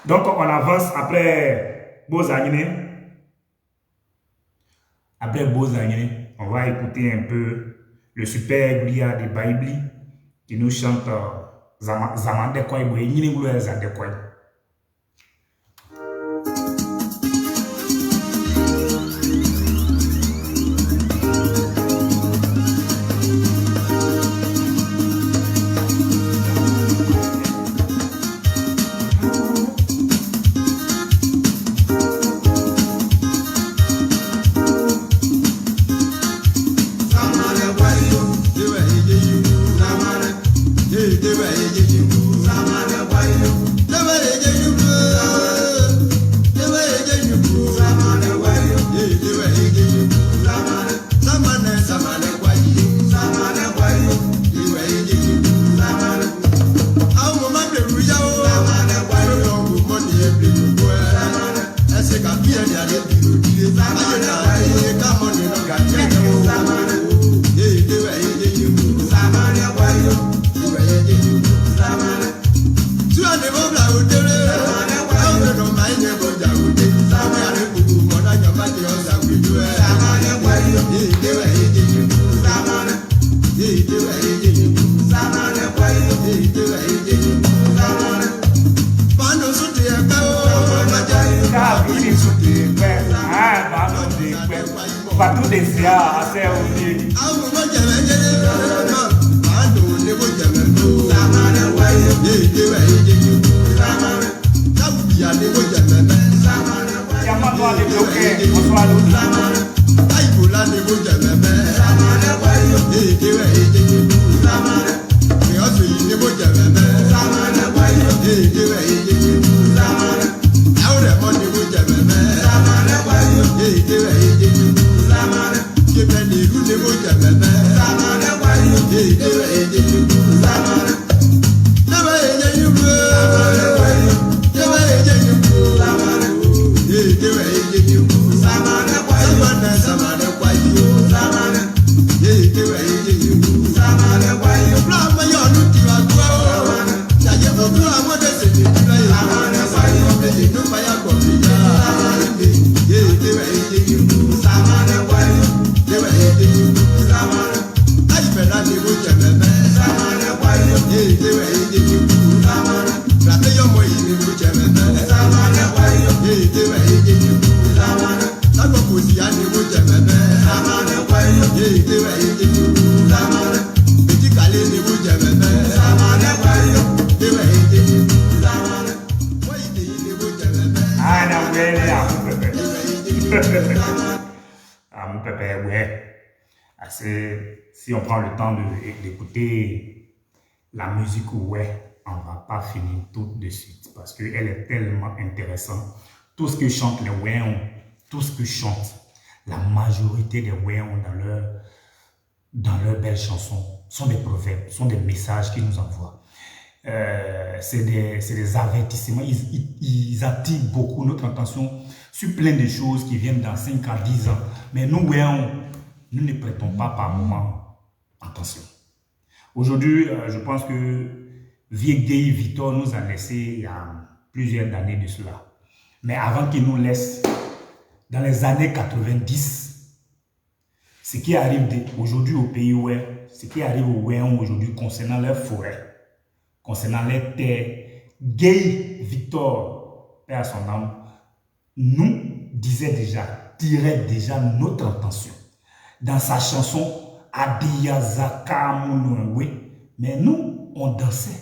Donc, on avance après Bozagné. Après Bozagné, on va écouter un peu le super Glia de Baibli qui nous chante Zamande Kwai Boye Nini Boule Zande Kwai. Si on prend le temps d'écouter la musique, ouais, on ne va pas finir tout de suite parce qu'elle est tellement intéressante. Tout ce que chantent les Wéons, tout ce que chantent la majorité des Wéons dans leur dans leurs belles chansons sont des proverbes, sont des messages qu'ils nous envoient. C'est des avertissements, ils attirent beaucoup notre attention sur plein de choses qui viennent dans 5 à 10 ans. Mais nous, nous ne prêtons pas par moment attention. Aujourd'hui, je pense que Vieux Victor nous a laissé il y a plusieurs années de cela. Mais avant qu'il nous laisse, dans les années 90, ce qui arrive aujourd'hui au pays ouest, ce qui arrive au Wéon aujourd'hui concernant leurs forêts, concernant les terres, Gay Victor, père à son âme, nous tirait déjà notre attention dans sa chanson Adiyazaka Mounouwe. Mais nous, on dansait,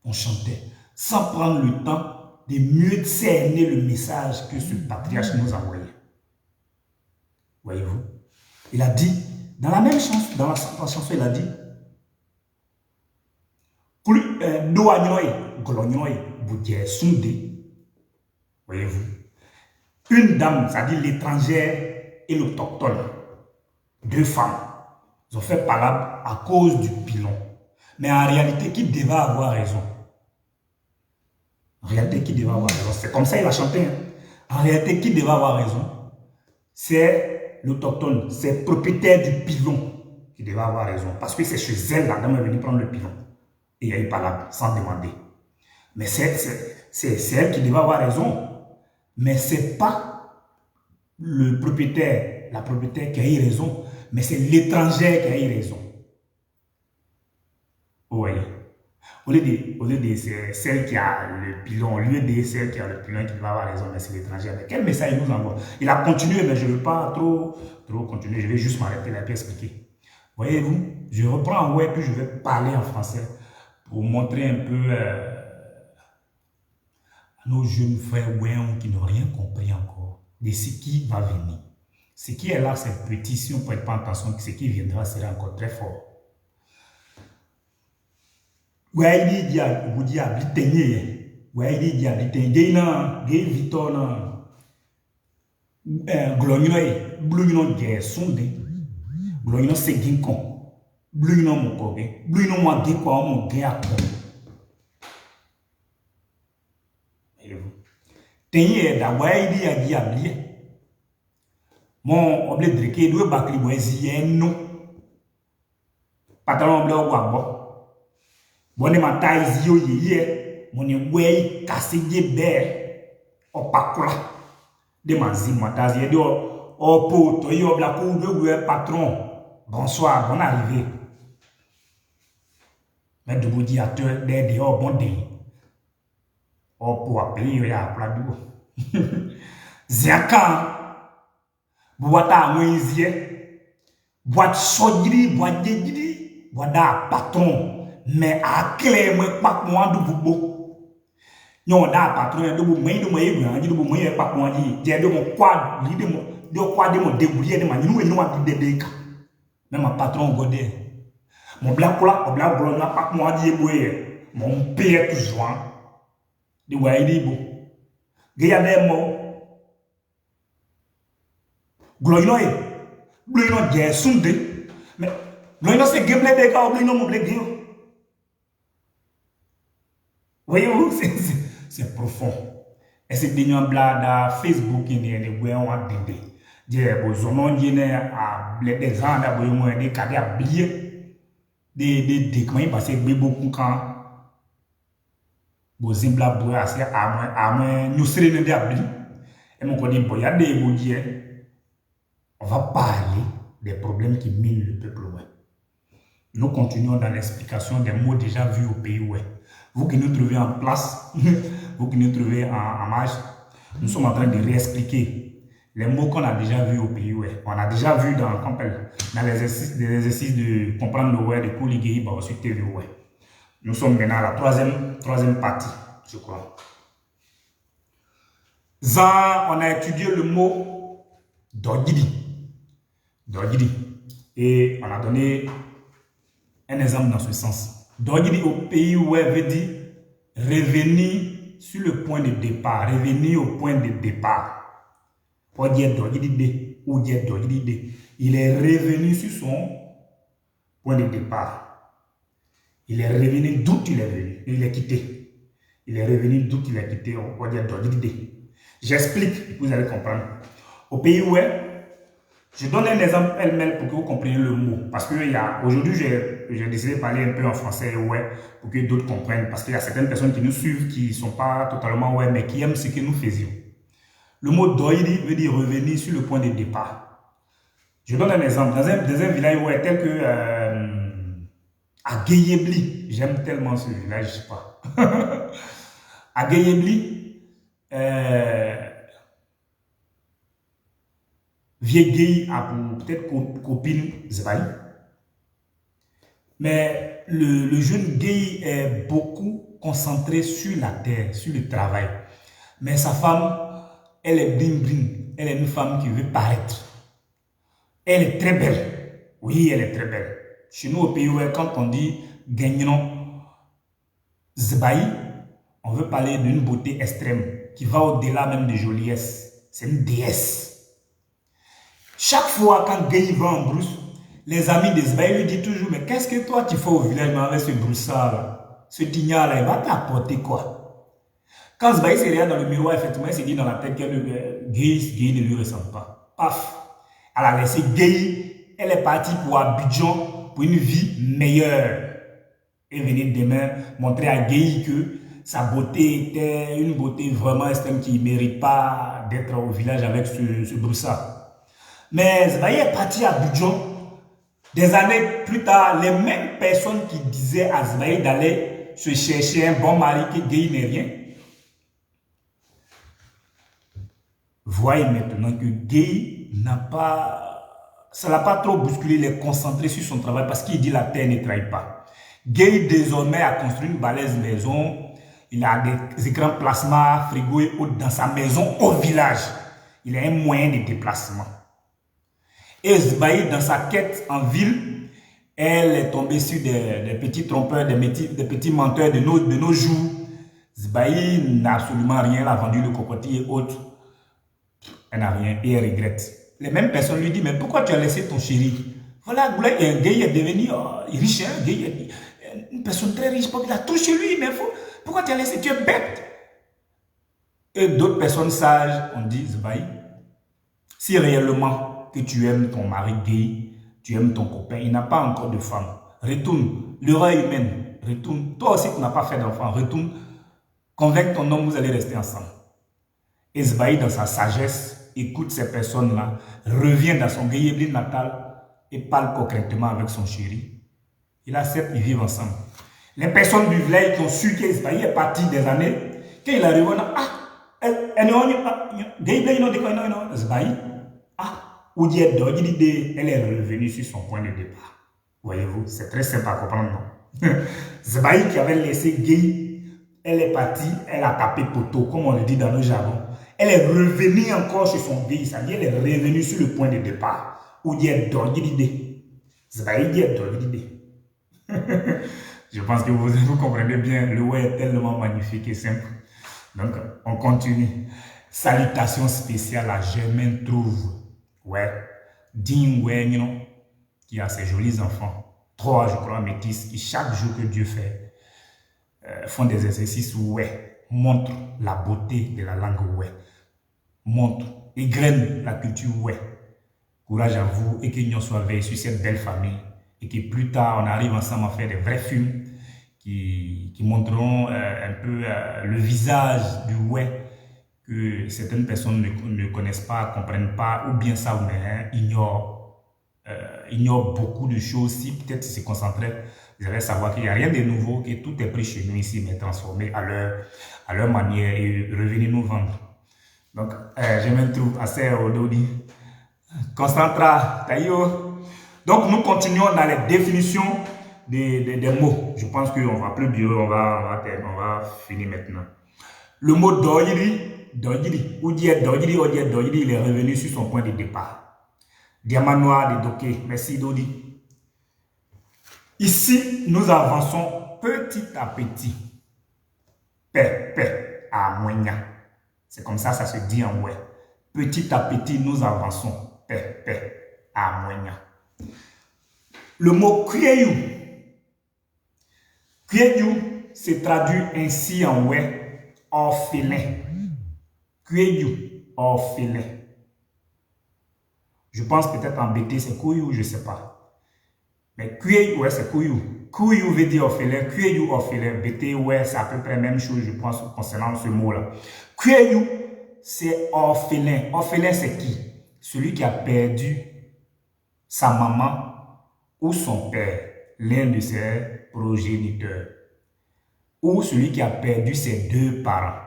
on chantait, sans prendre le temps de mieux cerner le message que ce patriarche nous envoyait. Voyez-vous? Il a dit, dans la même chanson, dans la chanson, il a dit, voyez-vous? Une dame, c'est-à-dire l'étrangère et l'autochtone, deux femmes, ils ont fait palabre à cause du pilon. Mais en réalité, qui devait avoir raison? En réalité, qui devait avoir raison? C'est comme ça qu'il a chanté. Hein? En réalité, qui devait avoir raison? C'est l'autochtone, c'est le propriétaire du pilon qui devait avoir raison. Parce que c'est chez elle, la dame est venue prendre le pilon. Et il y a eu palabre, sans demander. Mais c'est elle qui devait avoir raison. Mais ce n'est pas le propriétaire, la propriétaire qui a eu raison, mais c'est l'étranger qui a eu raison. Vous voyez? Au lieu de celle qui a le pilon, au lieu de celle qui a le pilon qui va avoir raison, mais c'est l'étranger. Mais quel message il nous envoie? Il a continué, mais je ne veux pas trop continuer. Je vais juste m'arrêter là et expliquer. Voyez-vous? Je reprends en web, puis je vais parler en français pour montrer un peu à nos jeunes frères qui n'ont rien compris encore de ce qui va venir. Ce qui est là, c'est petit. Si on ne prête pas attention, ce qui viendra sera encore très fort. Il dit à mon obligé de bakri boisi non pantalon blanc ou abo bonne matai zio yeye mon wei kasije be opakula de manzi matazi de opo to yo bla ko de patron bonsoir bon arrivé mais de bodi ateur de bon de opo appeler ya pladu ziaka Boata moisie, boat sojiri, boat dejiri, boada patron, mais à clé, moi, pas moi de vous. Yon da patron, de vous, mais de moi, de vous, moi, pas moi, dit, de mon quad, de quoi de mon débrouiller de ma nous et nous à des déca. Même ma patron, godé. Mon blanc, n'a pas moi, dit, mon père toujours, de ouais, beau. Gayade mo. Gloino est sunde, mais gloino c'est gameplay des gars, gloino mon blé. Voyez-vous, c'est profond. Et c'est des gens blada Facebook qui n'est les ouais on a bébé. J'ai besoin de à les gens d'abord moi des cadets à blier des comment il passe beaucoup quand bozim bla bois assez à moi nous serons des abli et mon code boya des bodier. On va parler des problèmes qui minent le peuple ouest. Nous continuons dans l'explication des mots déjà vus au pays ouest. Vous qui nous trouvez en place, vous qui nous trouvez en marche, nous sommes en train de réexpliquer les mots qu'on a déjà vus au pays ouest. On a déjà vu dans l'exercice de comprendre le ouest, de Kouligui, sur TV ouest. Nous sommes maintenant à la troisième partie, je crois. On a étudié le mot Dogidi. Et on a donné un exemple dans ce sens. Dogidi au pays où elle veut dire revenir sur le point de départ, revenir au point de départ. Pour dire Dogidi ou dire Dogidi, il est revenu sur son point de départ. Il est revenu d'où il est venu. Il est quitté. Il est revenu d'où il est quitté. On va dire d'Odidé. J'explique, vous allez comprendre. Au pays où je donne un exemple pêle-mêle pour que vous compreniez le mot. Parce que aujourd'hui, j'ai décidé de parler un peu en français, ouais, pour que d'autres comprennent. Parce qu'il y a certaines personnes qui nous suivent, qui ne sont pas totalement ouais, mais qui aiment ce que nous faisions. Le mot doïdi veut dire revenir sur le point de départ. Je donne un exemple. Dans un village ouais, tel que à Gueyebli, j'aime tellement ce village, je ne sais pas. À Gueyebli, Vieux Gueye a peut-être copine Zbaï. Mais le jeune Gueye est beaucoup concentré sur la terre, sur le travail. Mais sa femme, elle est bling bling. Elle est une femme qui veut paraître. Elle est très belle. Oui, elle est très belle. Chez nous au pays, quand on dit Guignon Zbaï, on veut parler d'une beauté extrême qui va au-delà même de joliesse. C'est une déesse. Chaque fois quand Gueye va en brousse, les amis de Zbaï lui disent toujours, mais qu'est-ce que toi tu fais au village avec ce broussard-là, ce tignard-là, il va t'apporter quoi? Quand Zbaï se regarde dans le miroir, effectivement, il se dit dans la tête que Gueye ne lui ressemble pas. Paf! Elle a laissé Gueye, elle est partie pour Abidjan pour une vie meilleure. Et venir demain montrer à Gueye que sa beauté était une beauté vraiment extrême qui ne mérite pas d'être au village avec ce broussard. Mais Zbaï est parti à Abidjan. Des années plus tard, les mêmes personnes qui disaient à Zbaï d'aller se chercher un bon mari que Gueye n'est rien. Voyez maintenant que Gueye ça n'a pas trop bousculé, il est concentré sur son travail parce qu'il dit la terre ne trahit pas. Gueye désormais a construit une balèze maison. Il a des écrans plasma, frigo et autres dans sa maison au village. Il a un moyen de déplacement. Et Zbaï, dans sa quête en ville, elle est tombée sur des petits trompeurs, des petits menteurs de nos jours. Zbaï n'a absolument rien, elle a vendu le cocotier et autres. Elle n'a rien et elle regrette. Les mêmes personnes lui disent, mais pourquoi tu as laissé ton chéri? Voilà, un Gueye est devenu riche, hein, Gueye, une personne très riche, il a tout chez lui, mais pourquoi tu as laissé? Tu es bête. Et d'autres personnes sages ont dit, Zbaï, si réellement que tu aimes ton mari Gueye, tu aimes ton copain, il n'a pas encore de femme, retourne, l'erreur humaine, retourne, toi aussi tu n'as pas fait d'enfant, retourne, convainc ton homme, vous allez rester ensemble. Et Zbaï, dans sa sagesse, écoute ces personnes-là, revient dans son Gueyebli natal et parle concrètement avec son chéri. Il accepte, ils vivent ensemble. Les personnes du village qui ont su que Zbaï est parti des années, quand il arrive, on a Zbaï, elle est revenue sur son point de départ. Voyez-vous, c'est très simple à comprendre, non? Zbaï qui avait laissé Gueye, elle est partie, elle a tapé poteau, comme on le dit dans le jargon. Elle est revenue encore sur son Gueye, c'est-à-dire elle est revenue sur le point de départ. Zbaï dit Je pense que vous comprenez bien, le ouais est tellement magnifique et simple. Donc, on continue. Salutations spéciales à Germaine Trouve. Ouais, Ding Weng, qui a ses jolis enfants. 3, je crois, métis, qui chaque jour que Dieu fait, font des exercices ouais, montrent la beauté de la langue ouais, montrent, égrènent la culture ouais. Courage à vous et que nous soit veillés sur cette belle famille et que plus tard on arrive ensemble à faire des vrais films qui montreront un peu le visage du ouais que certaines personnes ne connaissent pas, comprennent pas ou bien savent mais ignorent beaucoup de choses. Si peut-être se concentraient, vous allez savoir qu'il n'y a rien de nouveau, que tout est pris chez nous ici mais transformé à leur manière et revenir nous vendre. Donc je me trouve assez Ododi. Concentra, taillot. Donc nous continuons dans les définitions des mots. Je pense qu'on va plus bien, on va finir maintenant. Le mot doyiri, il est revenu sur son point de départ. Diamant noir de Doké, merci Dodi. Ici, nous avançons petit à petit. À moigna. C'est comme ça, ça se dit en ouais. Petit à petit, nous avançons. À moigna. Le mot kuyeyu. Kuyeyu se traduit ainsi en ouais, orphelin. Kuyeyu, orphelin. Je pense peut-être en BT c'est kuyu, je ne sais pas. Mais kuyeyu, ouais, c'est kuyu. Kuyu veut dire orphelin, kuyeyu orphelin. BT, ouais, c'est à peu près la même chose, je pense, concernant ce mot-là. Kuyeyu, c'est orphelin. Orphelin, c'est qui? Celui qui a perdu sa maman ou son père, l'un de ses progéniteurs. Ou celui qui a perdu ses deux parents.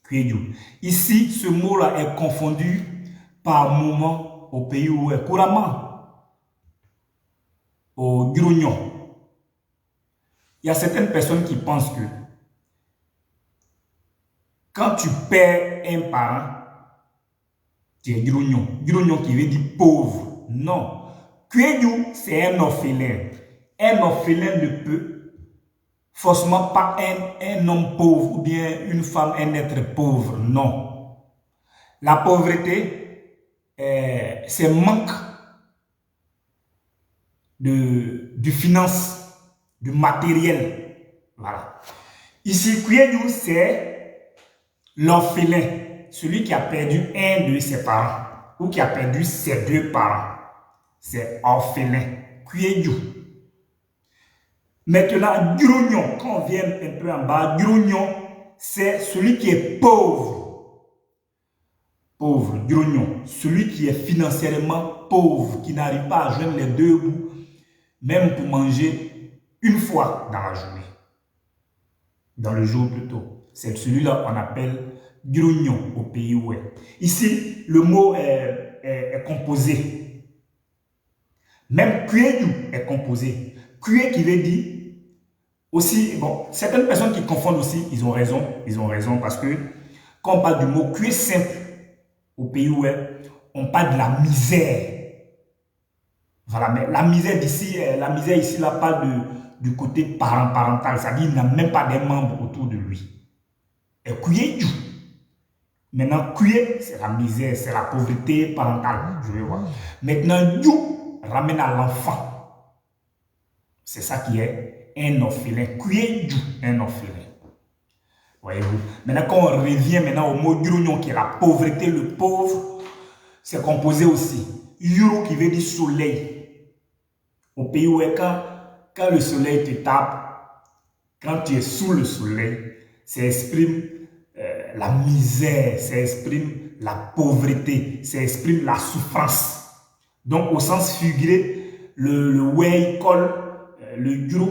Kuyeyu. Ici, ce mot-là est confondu par moment au pays où est couramment. Au grognon. Il y a certaines personnes qui pensent que quand tu perds un parent, tu es grognon. Grognon qui veut dire pauvre. Non. Kuyeyu, c'est un orphelin. Un orphelin ne peut forcément pas un homme pauvre ou bien une femme, un être pauvre. Non. La pauvreté, c'est manque de finance, du matériel. Voilà. Ici, kuyeyu, c'est l'orphelin, celui qui a perdu un de ses parents ou qui a perdu ses deux parents. C'est orphelin. Kuyeyu. Maintenant, grognon, quand on vient un peu en bas, grognon, c'est celui qui est pauvre. Pauvre, grognon. Celui qui est financièrement pauvre, qui n'arrive pas à joindre les deux bouts, même pour manger une fois dans la journée. Dans le jour plutôt. C'est celui-là qu'on appelle grognon au pays où est. Ici, le mot est composé. Même kuyeyu est composé. Kuye qui veut dire aussi, bon, certaines personnes qui confondent aussi, ils ont raison parce que quand on parle du mot kuye simple au pays où est, on parle de la misère. Voilà, mais la misère d'ici, là parle du côté parental, c'est-à-dire qu'il n'a même pas des membres autour de lui. Et kuyeyu. Maintenant, kuye, c'est la misère, c'est la pauvreté parentale, je vais voir. Maintenant, yu ramène à l'enfant. C'est ça qui est un orphelin. Kuyeyu, un orphelin. Voyez-vous. Maintenant, quand on revient maintenant au mot grognon, qui est la pauvreté, le pauvre, c'est composé aussi. Yuro qui veut dire soleil. Au pays où est quand le soleil te tape, quand tu es sous le soleil, ça exprime la misère, ça exprime la pauvreté, ça exprime la souffrance. Donc, au sens figuré, le way colle le gros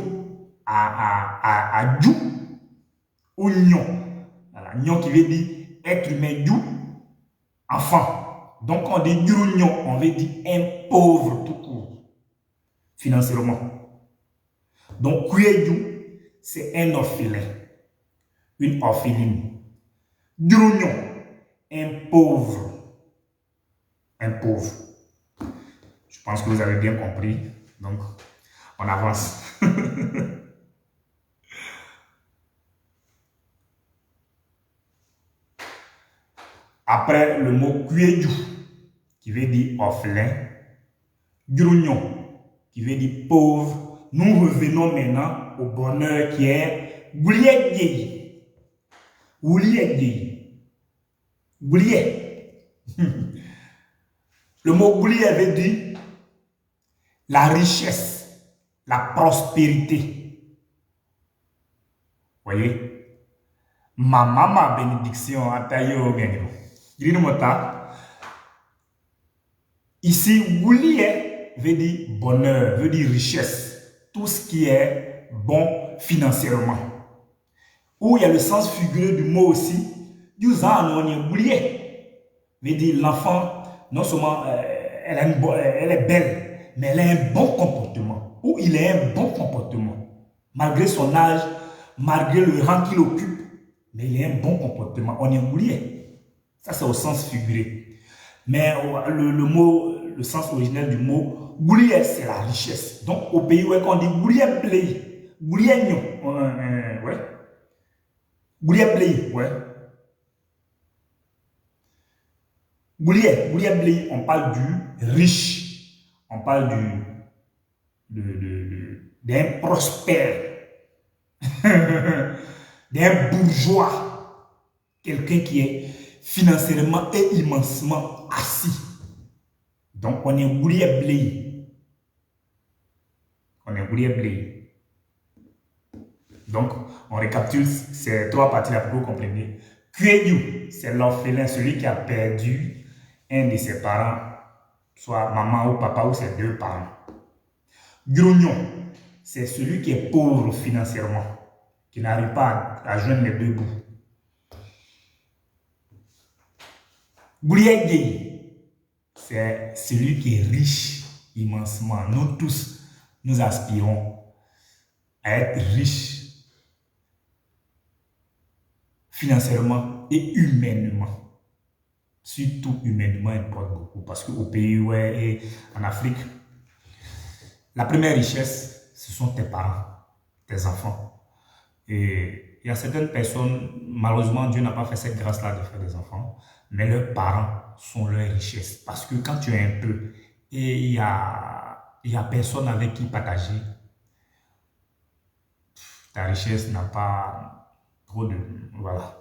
à du ou nion. Voilà, nion qui veut dire être humain, du enfant. Donc, on dit du nion, on veut dire un pauvre tout court, financièrement. Donc, kuyeyu, c'est un orphelin, une orpheline. Grognon, un pauvre. Un pauvre. Je pense que vous avez bien compris. Donc, on avance. Après le mot kuyeyu, qui veut dire orphelin, grognon, qui veut dire pauvre, nous revenons maintenant au bonheur qui est goulier. Goulier. Le mot goulier veut dire la richesse, la prospérité. Voyez? Ma maman bénédiction à taillot gagnant. Ici, goulier veut dire bonheur, veut dire richesse. Tout ce qui est bon financièrement. Ou il y a le sens figuré du mot aussi. Veut dire l'enfant, non seulement elle est belle, mais elle a un bon comportement. Ou il a un bon comportement. Malgré son âge, malgré le rang qu'il occupe, mais il a un bon comportement. On est goulier. Ça, c'est au sens figuré. Mais le sens originel du mot goulier, c'est la richesse. Donc, au pays où on dit goulier play, goulier nyon, ouais. Goulier play, ouais. Goulier play, on parle du riche. On parle d'un prospère, d'un bourgeois, quelqu'un qui est financièrement et immensement assis. Donc on est Goulier Blé. On est Goulier Blé. Donc on récapitule ces 3 parties là pour que vous compreniez. Kueyu, c'est l'orphelin, celui qui a perdu un de ses parents, soit maman ou papa ou ses 2 parents. Grognon, c'est celui qui est pauvre financièrement, qui n'arrive pas à joindre les 2 bouts. Goulier, c'est celui qui est riche immensement. Nous tous, nous aspirons à être riches financièrement et humainement. Surtout humainement importe beaucoup parce qu'au pays et en Afrique, la première richesse, ce sont tes parents, tes enfants. Et il y a certaines personnes, malheureusement, Dieu n'a pas fait cette grâce-là de faire des enfants, mais leurs parents sont leur richesse. Parce que quand tu as un peu et il y a personne avec qui partager, ta richesse n'a pas trop de... Voilà.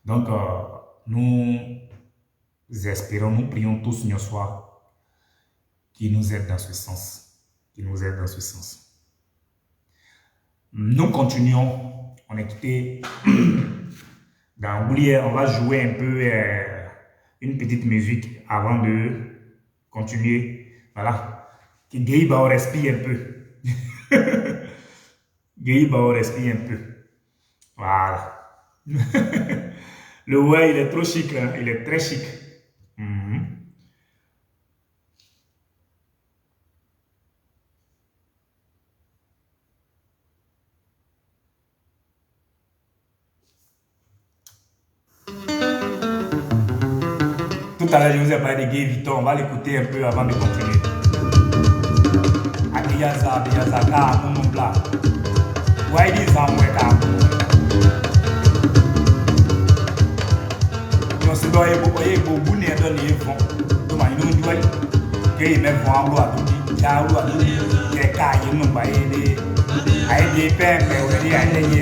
Donc, nous espérons, nous prions tous ce soir qui nous aide dans ce sens. Qui nous aide dans ce sens. Nous continuons. On est quitté dans Goulier. On va jouer un peu une petite musique avant de continuer. Voilà. Que Guéhiba respire un peu. Guéhiba respire un peu. Voilà. Le ouais, il est trop chic, hein? Il est très chic. Tout à l'heure, je vous ai parlé de Guy Vuitton. On va l'écouter un peu avant de continuer. Adiyaza, Adiyaza, ka, mon bla. Ouais, dis en moi, ka. Nous se doit y beaucoup de gens qui font. Nous m'avons dit que les mecs vont avoir tout dit. Il y a des cas qui n'ont pas aidé. Aidé, père, mais on dit aidé.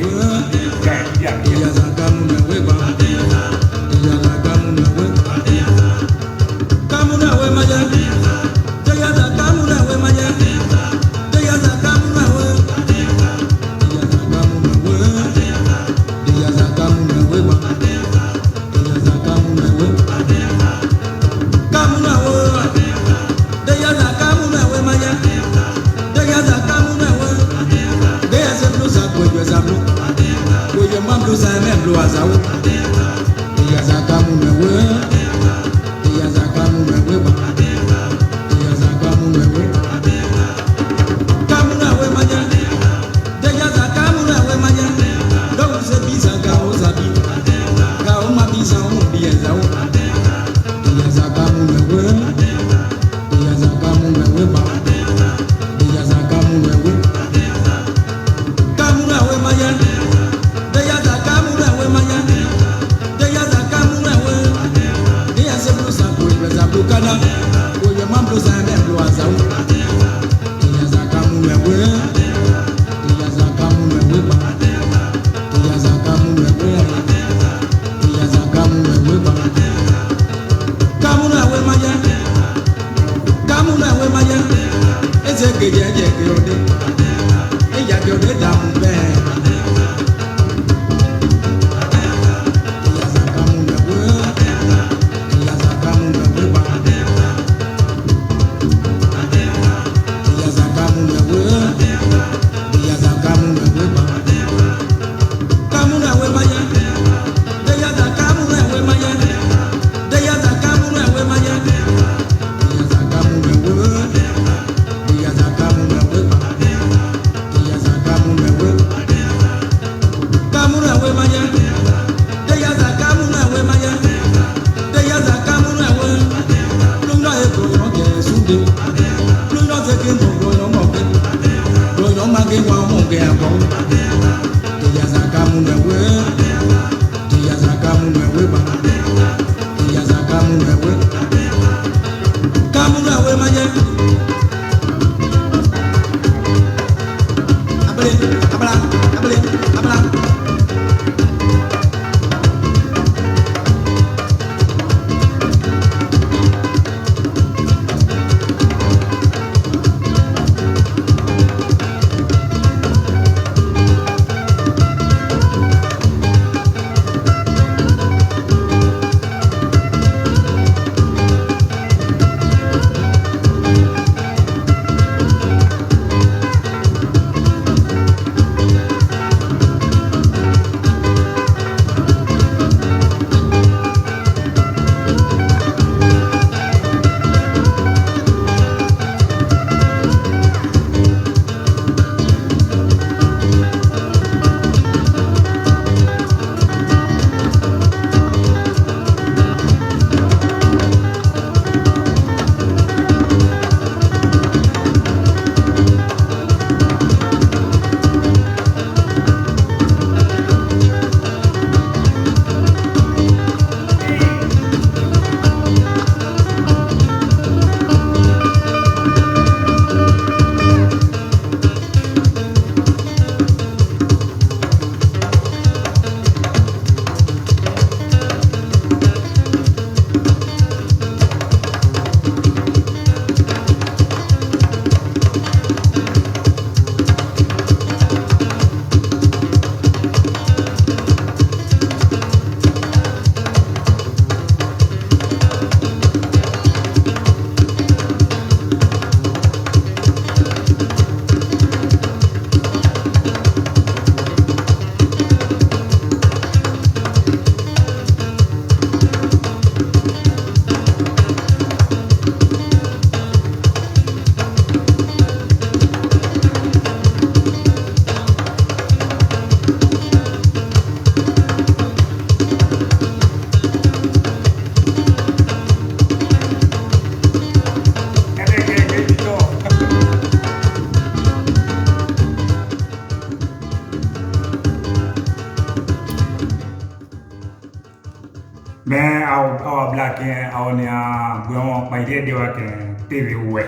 Mais our black our nia buon by de wa ke TV we.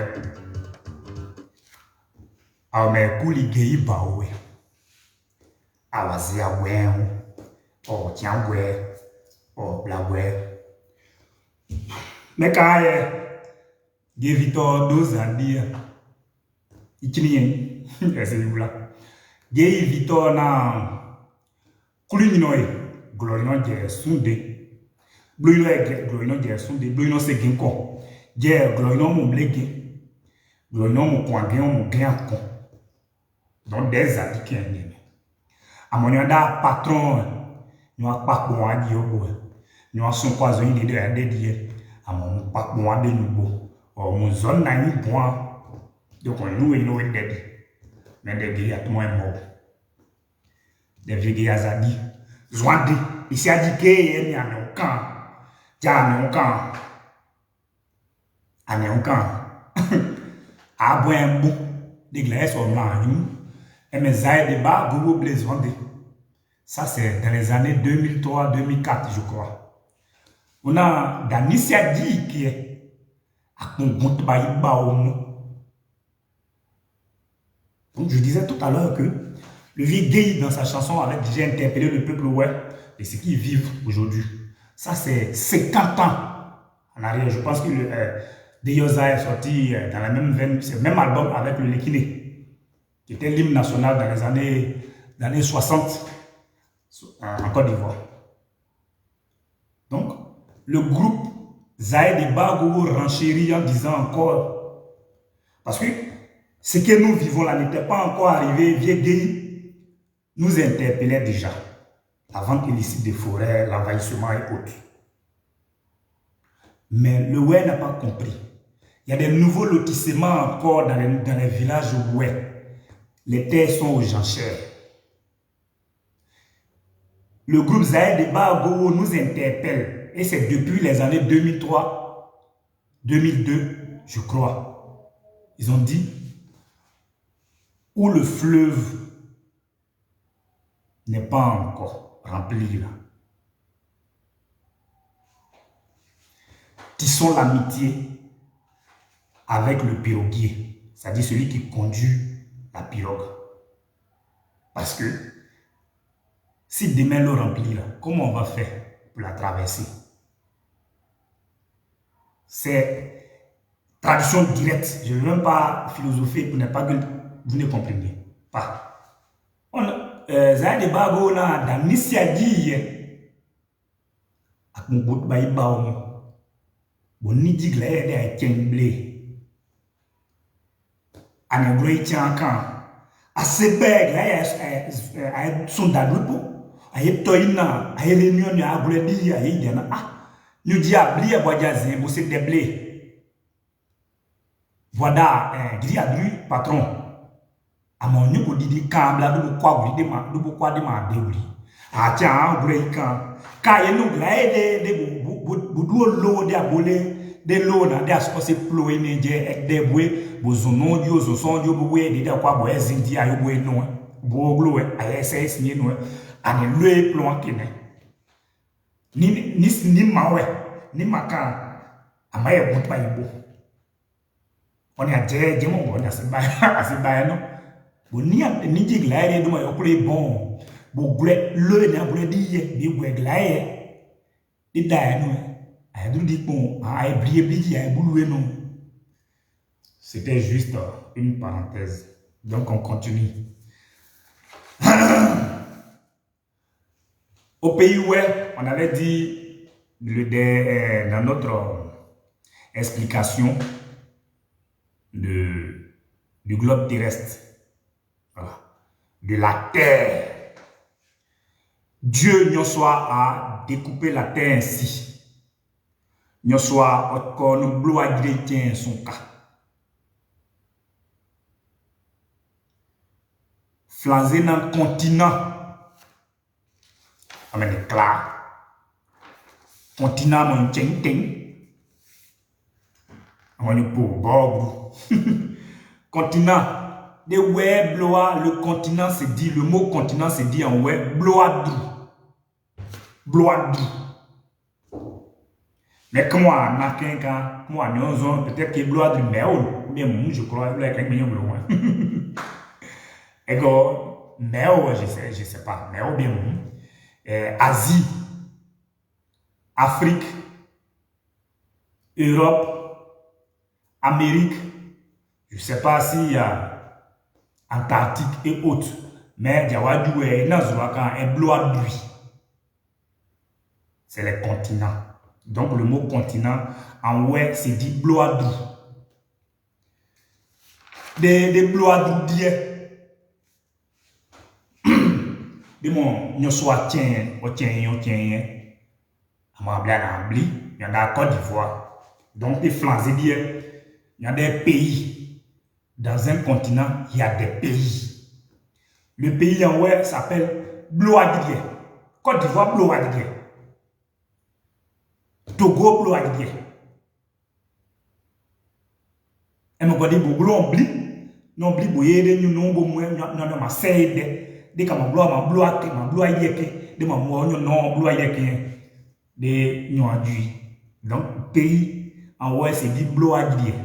Our me kuli gei ba we. Our zia we o tian we o bla we. Me ka de Victor 12 ans dia. Ichini ese yula. Gei Victor na kuli noy glorion je sunde. Blue gloino je sunde blue no se ginko. Je gloino mo blege. Gloino mo kwangin mo gen kon. Donc des avis qui en amonia da patron no papo wa di obo. No son kwazo yin de ade die. Amon papo wa be nubo. O mo zone na ni bon. Donc on nous et nous est dead. Mais des gars tout moins mort. Des vieux gars azadi. Zwandi, ici a dit que y a un camp. Ja me un camp. A bon bon. Des glaces au blanc. Et mes aides de bas, Google Blaze vendé. Ça, c'est dans les années 2003-2004, je crois. On a Danis a dit qui est à mon compte donc, je disais tout à l'heure que le vieux gay dans sa chanson avait déjà interpellé le peuple ouais et ce qu'ils vivent aujourd'hui. Ça, c'est 50 ans en arrière. Je pense que Deyoza est sorti dans la même veine, c'est le même album avec le Lekine, qui était l'hymne national dans les années 60 en Côte d'Ivoire. Donc, le groupe Zaïd Bago renchérit en disant encore, parce que ce que nous vivons là n'était pas encore arrivé, vieux gay nous interpellait déjà. La vente illicite des forêts, l'envahissement et autres. Mais le Ouai n'a pas compris. Il y a des nouveaux lotissements encore dans les villages Ouai. Les terres sont aux enchères. Le groupe Zaïd Bago nous interpelle. Et c'est depuis les années 2003, 2002, je crois. Ils ont dit, où le fleuve n'est pas encore rempli là. Tissons l'amitié avec le piroguier, c'est-à-dire celui qui conduit la pirogue. Parce que si demain l'eau remplit, là, comment on va faire pour la traverser? C'est tradition directe. Je ne veux même pas philosopher pour ne pas que vous ne compreniez pas. On a des bagos là dans l'Issiadi. Ak mon bout bayi baomo. Bon ni digle de a kenble. Ane grey chankan. A sebeg la a son dadlupo. A yep toina. A réunion ya agredi a yidana. Ah. Nous diabli a boyazin, vous c'est des blés. Voilà, gris à lui, patron. À mon niveau, pour dire câble, de quoi de ma déouli. Ah tiens, vous voulez quand il nous glaide des boudours l'eau des abolés, des lots, des aspects ployés, des bouées, vos ondios, vos sondios, vos bouées, des quoi, bois, zindi, à boué, non, bourglo, à essayer, signer, non, à ne le plan qui n'est. Ni mawe, ni maka, amaye bon pa ibo. On est à dire, mon bon, assez bas, non? Bon, ni dit glaire, donc, on est bon. Bon, le n'a pas dit, ni glaire. Ni d'ailleurs, non? A dit bon, a briller, a bouloué, non? C'était juste une parenthèse. Donc, on continue. Au pays où on avait dit dans notre explication du globe terrestre, voilà, de la terre, Dieu n'y soit à découper la terre ainsi. N'y soit qu'on nous bloie chrétien son cas. Flanzer dans le continent. On est clair. Continent, mon tcheng. On est pour Bob. Continent. De ouais, bloa, le continent se dit, le mot continent se dit en ouais, bloadou. Bloadou. Mais comment, moi, nous peut-être que bloadou, mais ou bien, je crois, là, quelqu'un est loin. Et go, mais je sais pas, mais ou bien, Asie, Afrique, Europe, Amérique, je ne sais pas s'il y a Antarctique et autres, mais il y a un bloc d'huile. C'est les continents. Donc le mot continent, en ouais, c'est dit bloc d'huile. Des blocs d'huile. De mon nous soit tiens, il y en a Côte d'Ivoire. Donc des flancs, il y a des pays. Dans un continent, il y a des pays. Le pays en ouais s'appelle Bloadrier. Côte d'Ivoire, Bloadrier. Togo, Bloadrier. Et me dit bouglo on bli, non bli boyé de nous non ma sede. De comme bloa yeke de mo non bloa yeke de ñoadui. Donc pays en ouais c'est dit Bloadrier.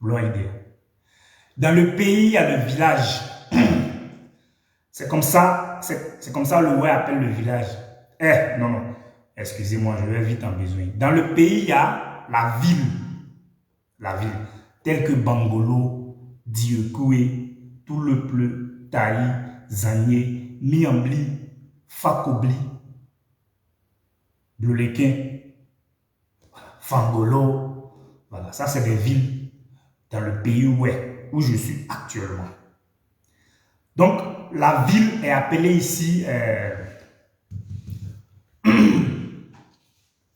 Bloadrier. Dans le pays il y a le village. C'est comme ça le ouais appelle le village. Non, excusez-moi, je vais vite en besoin. Dans le pays il y a la ville telle que Bangolo, Diekoué, Toulepleu, Taï, Zagné, Miambli, Fakobli, Blolequin, Fangolo. Voilà, ça c'est des villes dans le pays où je suis actuellement. Donc, la ville est appelée ici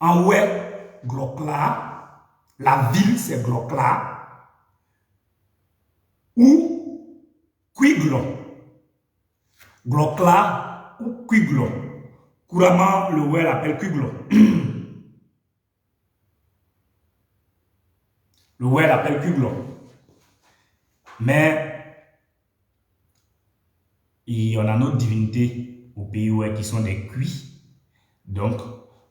en ouais, Glokla. La ville c'est Glokla ou Quiglo. Glokla ou Quiglo. Couramment, le ouais l'appelle Quiglo. Le ouais l'appelle Quiglo. Mais il y en a d'autres divinités au pays ouais qui sont des cuits. Donc,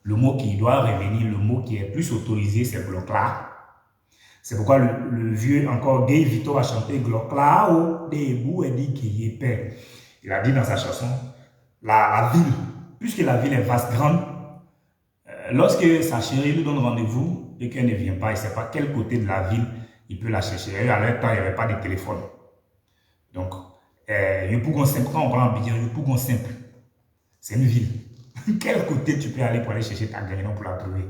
le mot qui doit revenir, le mot qui est plus autorisé, c'est Glokla. C'est pourquoi le vieux encore Gay Vito a chanté Glokla ou des bouts et dit qu'il est père. Il a dit dans sa chanson, la ville, puisque la ville est vaste, grande, lorsque sa chérie lui donne rendez-vous et qu'elle ne vient pas, il ne sait pas quel côté de la ville il peut la chercher. Et à leur temps, il n'y avait pas de téléphone. Donc, quand on prend Abidjan, Yopougon simple, c'est une ville. Quel côté tu peux aller pour aller chercher ta gagnante pour la trouver?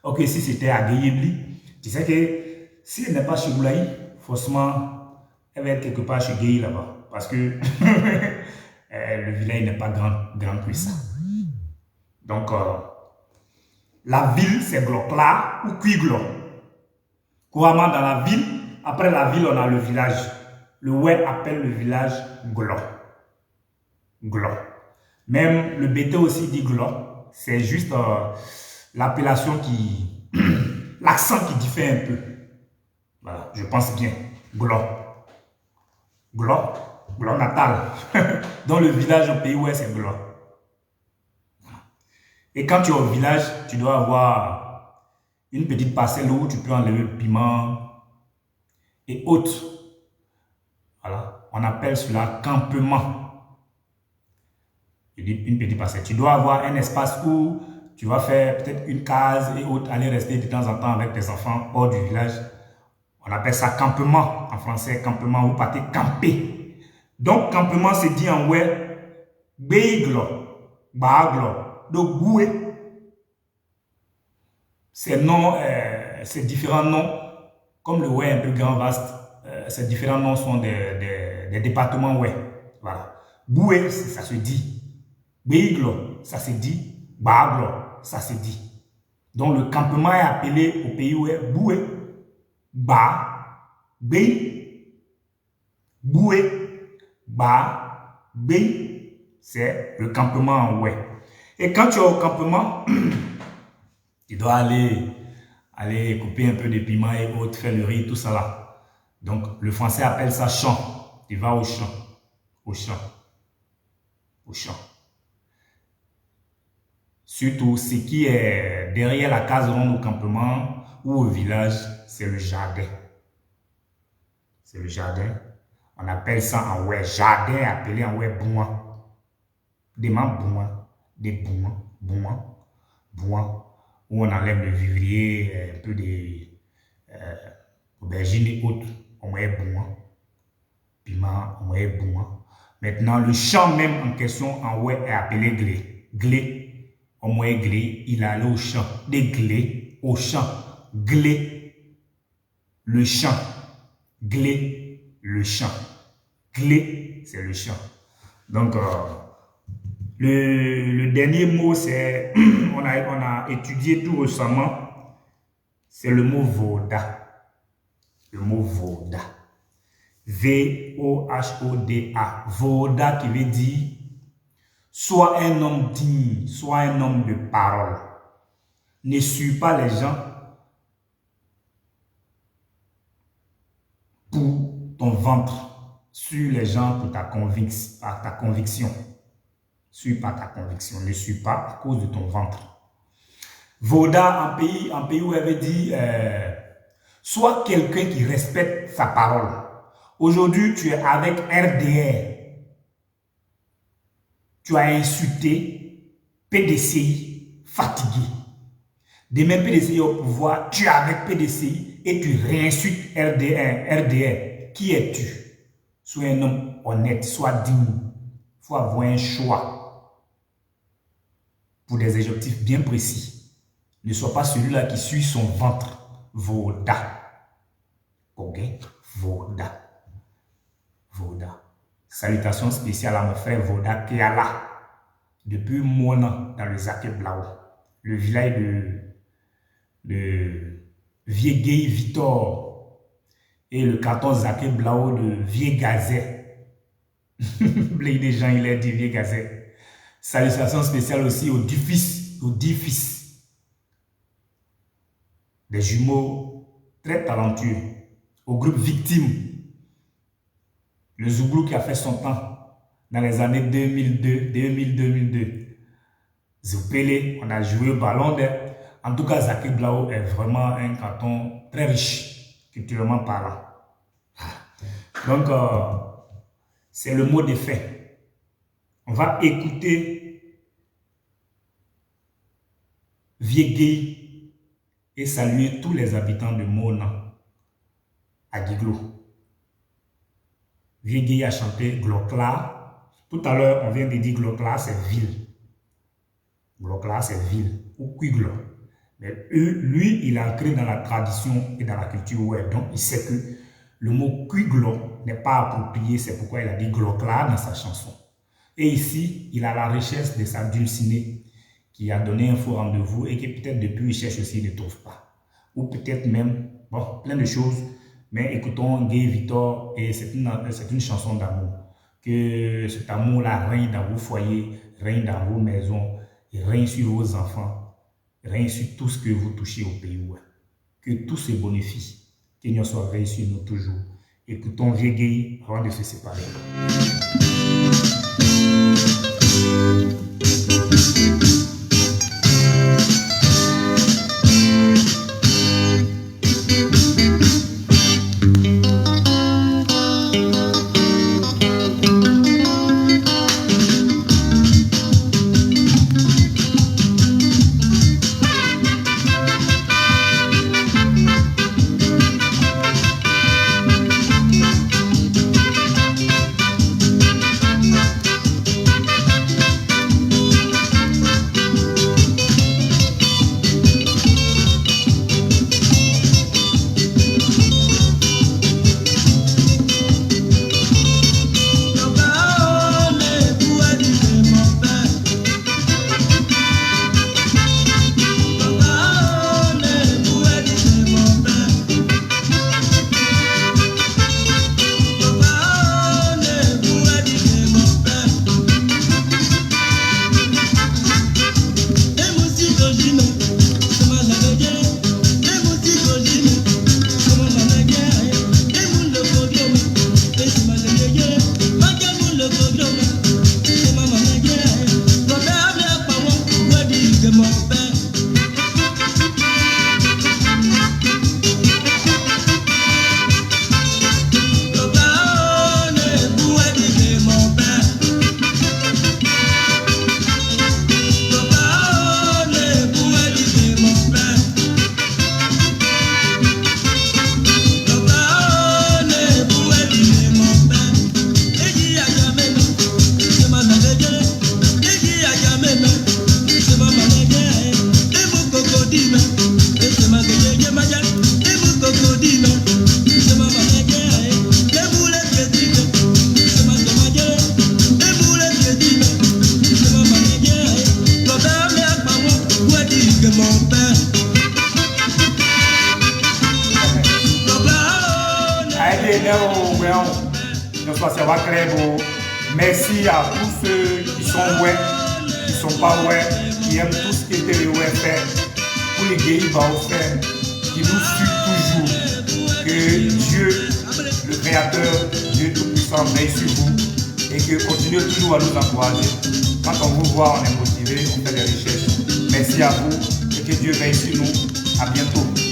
Ok, si c'était à Guéyébli, tu sais que si elle n'est pas chez Boulaï, forcément, elle va être quelque part chez Guéy là-bas. Parce que le village n'est pas grand que ça. Donc, la ville, c'est Glokla ou Kuiglo. Couramment dans la ville, après la ville, on a le village. Le Oué appelle le village Glo. Glo. Même le BT aussi dit Glo. C'est juste l'appellation qui... l'accent qui diffère un peu. Voilà, je pense bien. Glo. Glo. Glo natal. Dans le village au pays Oué, c'est Glo. Et quand tu es au village, tu dois avoir une petite parcelle où tu peux enlever le piment et autres. Voilà, on appelle cela campement. Je dis une petite parcelle. Tu dois avoir un espace où tu vas faire peut-être une case et autres, aller rester de temps en temps avec tes enfants hors du village. On appelle ça campement en français, campement, vous partez camper. Donc, campement, c'est dit en ouais, beiglo, baglo. Donc, Boué, ces différents noms, comme le Oué est un peu grand, vaste, ces différents noms sont des départements Oué. Voilà. Boué, ça se dit. Beiglo, ça se dit. Baglo, ça se dit. Donc, le campement est appelé au pays Oué Boué, Ba, Bé, Boué, Ba, Bé, c'est le campement en Oué. Et quand tu es au campement, tu dois aller couper un peu de piment et autres, faire le riz, tout ça là. Donc, le français appelle ça champ. Tu vas au champ. Au champ. Au champ. Surtout, ce qui est derrière la case ronde au campement ou au village, c'est le jardin. C'est le jardin. On appelle ça en ouais jardin, appelé en ouais bouin. Des membres bouin. Des bouins, où on enlève le vivrier, un peu des aubergines et autres, on met bouin, piment, on met bouin. Maintenant, le champ même en question en ouais est appelé glé. Glé, on met glé, il est allé au champ. Des glé, au champ. Glé, le champ. Glé, le champ. Glé, c'est le champ. Donc, le dernier mot, c'est, on a étudié tout récemment, c'est le mot Voda. Le mot Voda. V-O-H-O-D-A. Voda qui veut dire soit un homme digne, soit un homme de parole. Ne suis pas les gens pour ton ventre, suis les gens pour ta conviction. Suis pas ta conviction, ne suis pas à cause de ton ventre. Voda, en pays où elle veut dire, sois quelqu'un qui respecte sa parole. Aujourd'hui, tu es avec RDR. Tu as insulté PDCI, fatigué. Demain, PDCI au pouvoir, tu es avec PDCI et tu réinsultes RDR. Qui es-tu? Sois un homme honnête, sois digne. Il faut avoir un choix pour des objectifs bien précis. Ne sois pas celui-là qui suit son ventre. Voda. Ok? Voda. Voda. Salutations spéciales à mon frère Voda qui est là depuis Mona dans le Zaké Blau. Le village de Vieux-Gué Victor et le canton Zaké Blau de Vieux-Gazet. Les gens, il est dit Vieux-Gazet. Salutations spéciales aussi aux 10 fils. Des jumeaux très talentueux. Au groupe Victime. Le Zouglou qui a fait son temps dans les années 2002. Zoupélé, on a joué au ballon d'air. En tout cas, Zaké Blau est vraiment un canton très riche, culturellement parlant. Donc, c'est le mot de fait. On va écouter Viegui et saluer tous les habitants de Mona à Guiglo. Viegui a chanté Glokla. Tout à l'heure, on vient de dire Glokla, c'est ville. Glokla, c'est ville ou Quiglo. Mais lui, il est ancré dans la tradition et dans la culture web. Donc, il sait que le mot Quiglo n'est pas approprié. C'est pourquoi il a dit Glokla dans sa chanson. Et ici, il a la richesse de sa dulcinée qui a donné un faux rendez-vous et qui peut-être depuis il cherche aussi, il ne trouve pas. Ou peut-être même, bon, plein de choses. Mais écoutons Gay Victor et c'est une chanson d'amour. Que cet amour-là règne dans vos foyers, règne dans vos maisons, et règne sur vos enfants, règne sur tout ce que vous touchez au pays. Que tous ces bénéfices, qu'il y soit réussi nous toujours. Écoutons Viegui avant de se séparer. Merci à tous ceux qui sont ouais, qui sont pas ouais, qui aiment tout ce qui était le ouais fait, pour les gays va faire, qui nous suivent toujours. Que Dieu, le Créateur, Dieu Tout-Puissant, veille sur vous et que continuez toujours à nous encourager. Quand on vous voit, on est motivé, on fait des recherches. Merci à vous et que Dieu veille sur nous. À bientôt.